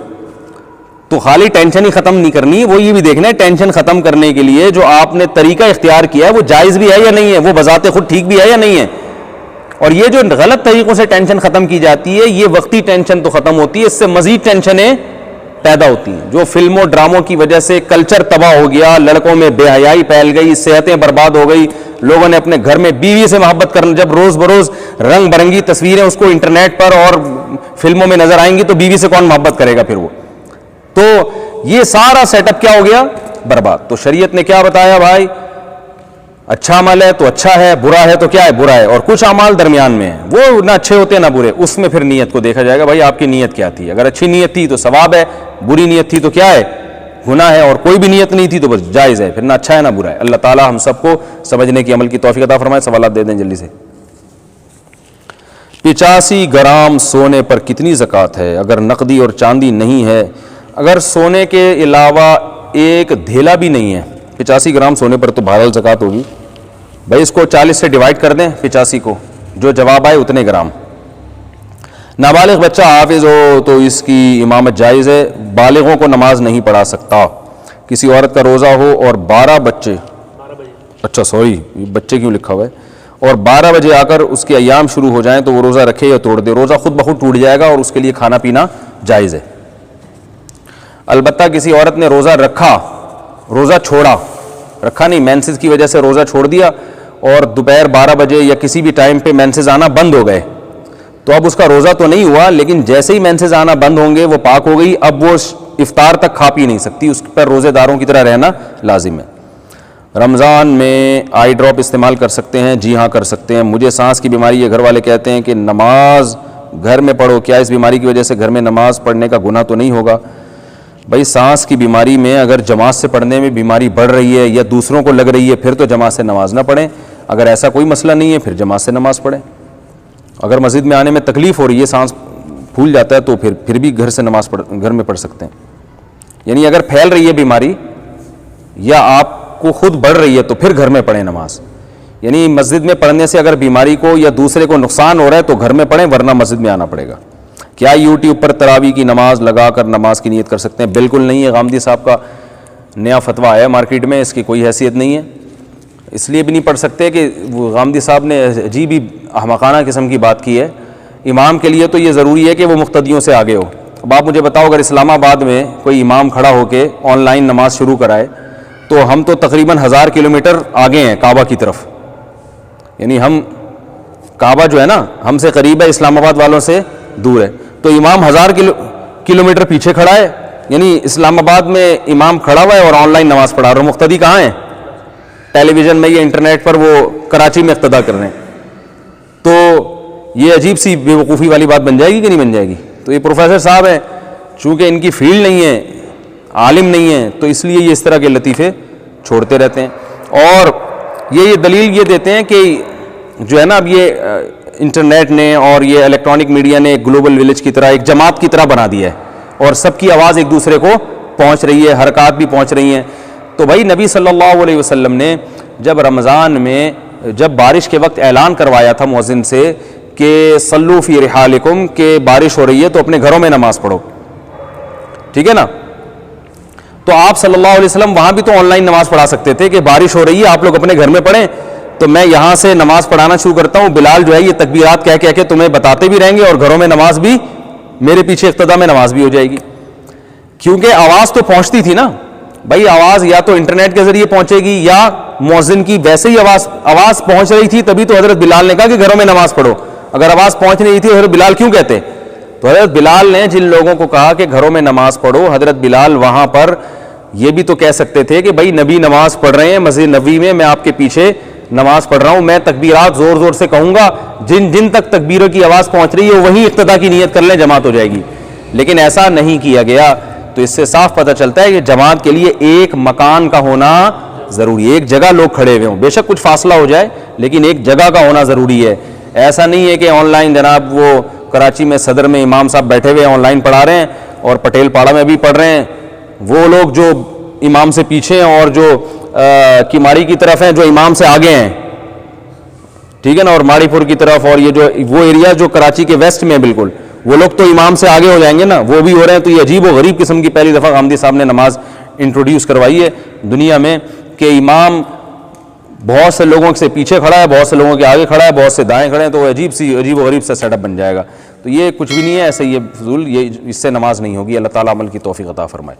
تو خالی ٹینشن ہی ختم نہیں کرنی, وہ یہ بھی دیکھنا ہے ٹینشن ختم کرنے کے لیے جو آپ نے طریقہ اختیار کیا ہے وہ جائز بھی ہے یا نہیں ہے, وہ بذات خود ٹھیک بھی ہے یا نہیں ہے. اور یہ جو غلط طریقوں سے ٹینشن ختم کی جاتی ہے, یہ وقتی ٹینشن تو ختم ہوتی ہے, اس سے مزید ٹینشنیں پیدا ہوتی ہیں. جو فلموں ڈراموں کی وجہ سے کلچر تباہ ہو گیا, لڑکوں میں بے حیائی پھیل گئی, صحتیں برباد ہو گئی, لوگوں نے اپنے گھر میں بیوی سے محبت کرنا, جب روز بروز رنگ برنگی تصویریں اس کو انٹرنیٹ پر اور فلموں میں نظر آئیں گی تو بیوی سے کون محبت کرے گا پھر وہ. تو یہ سارا سیٹ اپ کیا ہو گیا, برباد. تو شریعت نے کیا بتایا بھائی, اچھا عمل ہے تو اچھا ہے, برا ہے تو کیا ہے برا ہے, اور کچھ اعمال درمیان میں ہیں, وہ نہ اچھے ہوتے نہ برے, اس میں پھر نیت کو دیکھا جائے گا بھائی آپ کی نیت کیا تھی. اگر اچھی نیت تھی تو ثواب ہے, بری نیت تھی تو کیا ہے گناہ ہے, اور کوئی بھی نیت نہیں تھی تو بس جائز ہے, پھر نہ اچھا ہے نہ برا ہے. اللہ تعالی ہم سب کو سمجھنے کی عمل کی توفیق عطا فرمائے. سوالات دے دیں جلدی سے. 85 گرام سونے پر کتنی زکوٰۃ ہے اگر نقدی اور چاندی نہیں ہے؟ اگر سونے کے علاوہ ایک دھیلا بھی نہیں ہے, 85 گرام سونے پر تو بہرحال زکوٰۃ ہوگی. بھائی اس کو 40 سے ڈیوائڈ کر دیں 85 کو, جو جواب آئے اتنے گرام. نابالغ بچہ حافظ ہو تو اس کی امامت جائز ہے, بالغوں کو نماز نہیں پڑھا سکتا. کسی عورت کا روزہ ہو اور 12 بچے, اچھا سوری بچے کیوں لکھا ہوا ہے, اور 12 بجے آ کر اس کے ایام شروع ہو جائیں تو وہ روزہ رکھے یا توڑ دے, روزہ خود بخود ٹوٹ جائے گا اور اس کے لیے کھانا پینا جائز ہے. البتہ کسی عورت نے روزہ رکھا, روزہ چھوڑا, رکھا نہیں, مینسز کی وجہ سے روزہ چھوڑ دیا, اور دوپہر 12 بجے یا کسی بھی ٹائم پہ مینسز آنا بند ہو گئے, تو اب اس کا روزہ تو نہیں ہوا, لیکن جیسے ہی مینسز آنا بند ہوں گے وہ پاک ہو گئی, اب وہ افطار تک کھا پی نہیں سکتی, اس پر روزے داروں کی طرح رہنا لازم ہے. رمضان میں آئی ڈراپ استعمال کر سکتے ہیں؟ جی ہاں کر سکتے ہیں. مجھے سانس کی بیماری ہے, گھر والے کہتے ہیں کہ نماز گھر میں پڑھو, کیا اس بیماری کی وجہ سے گھر میں نماز پڑھنے کا گناہ تو نہیں ہوگا؟ بھائی سانس کی بیماری میں اگر جماعت سے پڑھنے میں بیماری بڑھ رہی ہے یا دوسروں کو لگ رہی ہے پھر تو جماعت سے نماز نہ پڑھیں. اگر ایسا کوئی مسئلہ نہیں ہے پھر جماعت سے نماز پڑھیں. اگر مسجد میں آنے میں تکلیف ہو رہی ہے, سانس پھول جاتا ہے, تو پھر بھی گھر سے نماز گھر میں پڑھ سکتے ہیں. یعنی اگر پھیل رہی ہے بیماری یا آپ کو خود بڑھ رہی ہے تو پھر گھر میں پڑھیں نماز. یعنی مسجد میں پڑھنے سے اگر بیماری کو یا دوسرے کو نقصان ہو رہا ہے تو گھر میں پڑھیں, ورنہ مسجد میں آنا پڑے گا. کیا یوٹیوب پر تراویح کی نماز لگا کر نماز کی نیت کر سکتے ہیں؟ بالکل نہیں ہے. غامدی صاحب کا نیا فتویٰ آیا مارکیٹ میں، اس کی کوئی حیثیت نہیں ہے، اس لیے بھی نہیں پڑھ سکتے کہ وہ غامدی صاحب نے عجیب ہی احمقانہ قسم کی بات کی ہے۔ امام کے لیے تو یہ ضروری ہے کہ وہ مقتدیوں سے آگے ہو۔ اب آپ مجھے بتاؤ، اگر اسلام آباد میں کوئی امام کھڑا ہو کے آن لائن نماز شروع کرائے تو ہم تو تقریباً 1000 کلومیٹر آگے ہیں کعبہ کی طرف، یعنی ہم کعبہ جو ہے نا ہم سے قریب ہے، اسلام آباد والوں سے دور ہے، تو امام 1000 کلومیٹر پیچھے کھڑا ہے، یعنی اسلام آباد میں امام کھڑا ہوا ہے اور آن لائن نماز پڑھا رہا ہے، مقتدی کہاں ہیں؟ ٹیلی ویژن میں یا انٹرنیٹ پر وہ کراچی میں اقتدا کر رہے ہیں۔ تو یہ عجیب سی بے وقوفی والی بات بن جائے گی کہ نہیں بن جائے گی؟ تو یہ پروفیسر صاحب ہیں، چونکہ ان کی فیلڈ نہیں ہے، عالم نہیں ہے، تو اس لیے یہ اس طرح کے لطیفے چھوڑتے رہتے ہیں، اور یہ دلیل یہ دیتے ہیں کہ جو ہے نا اب یہ انٹرنیٹ نے اور یہ الیکٹرانک میڈیا نے ایک گلوبل ولیج کی طرح، ایک جماعت کی طرح بنا دیا ہے، اور سب کی آواز ایک دوسرے کو پہنچ رہی ہے، حرکات بھی پہنچ رہی ہیں۔ تو بھائی نبی صلی اللہ علیہ وسلم نے جب رمضان میں جب بارش کے وقت اعلان کروایا تھا مؤذن سے کہ صلو فی رحالکم، کہ بارش ہو رہی ہے تو اپنے گھروں میں نماز پڑھو، ٹھیک ہے نا، تو آپ صلی اللہ علیہ وسلم وہاں بھی تو آن لائن نماز پڑھا سکتے تھے کہ بارش ہو رہی ہے آپ لوگ اپنے گھر میں پڑھیں، تو میں یہاں سے نماز پڑھانا شروع کرتا ہوں، بلال جو ہے یہ تکبیرات کہہ کہہ کے تمہیں بتاتے بھی رہیں گے اور گھروں میں نماز بھی، میرے پیچھے اقتدا میں نماز بھی ہو جائے گی، کیونکہ آواز تو پہنچتی تھی نا بھائی، آواز یا تو انٹرنیٹ کے ذریعے پہنچے گی یا مؤذن کی ویسے ہی آواز پہنچ رہی تھی، تبھی تو حضرت بلال نے کہا کہ گھروں میں نماز پڑھو، اگر آواز پہنچ نہیں رہی تھی حضرت بلال کیوں کہتے؟ تو حضرت بلال نے جن لوگوں کو کہا کہ گھروں میں نماز پڑھو، حضرت بلال وہاں پر یہ بھی تو کہہ سکتے تھے کہ بھائی نبی نماز پڑھ رہے ہیں مسجد نبوی میں، میں آپ کے پیچھے نماز پڑھ رہا ہوں، میں تکبیرات زور زور سے کہوں گا، جن تک تکبیروں کی آواز پہنچ رہی ہے وہیں اقتدا کی نیت کر لیں، جماعت ہو جائے گی، لیکن ایسا نہیں کیا گیا۔ تو اس سے صاف پتہ چلتا ہے کہ جماعت کے لیے ایک مکان کا ہونا ضروری ہے، ایک جگہ لوگ کھڑے ہوئے ہوں، بے شک کچھ فاصلہ ہو جائے لیکن ایک جگہ کا ہونا ضروری ہے۔ ایسا نہیں ہے کہ آن لائن جناب وہ کراچی میں صدر میں امام صاحب بیٹھے ہوئے آن لائن پڑھا رہے ہیں اور پٹیل پاڑا میں بھی پڑھ رہے ہیں، وہ لوگ جو امام سے پیچھے ہیں اور جو کیماڑی کی طرف ہیں جو امام سے آگے ہیں، ٹھیک ہے نا، اور ماڑی پور کی طرف اور یہ جو وہ ایریا جو کراچی کے ویسٹ میں بالکل، وہ لوگ تو امام سے آگے ہو جائیں گے نا، وہ بھی ہو رہے ہیں۔ تو یہ عجیب و غریب قسم کی پہلی دفعہ غامدی صاحب نے نماز انٹروڈیوس کروائی ہے دنیا میں کہ امام بہت سے لوگوں سے پیچھے کھڑا ہے، بہت سے لوگوں کے آگے کھڑا ہے، بہت سے دائیں کھڑے ہیں، تو عجیب و غریب سا سیٹ اپ بن جائے گا۔ تو یہ کچھ بھی نہیں ہے ایسے، یہ فضول، یہ اس سے نماز نہیں ہوگی۔ اللہ تعالیٰ عمل کی توفیق عطا فرمائے۔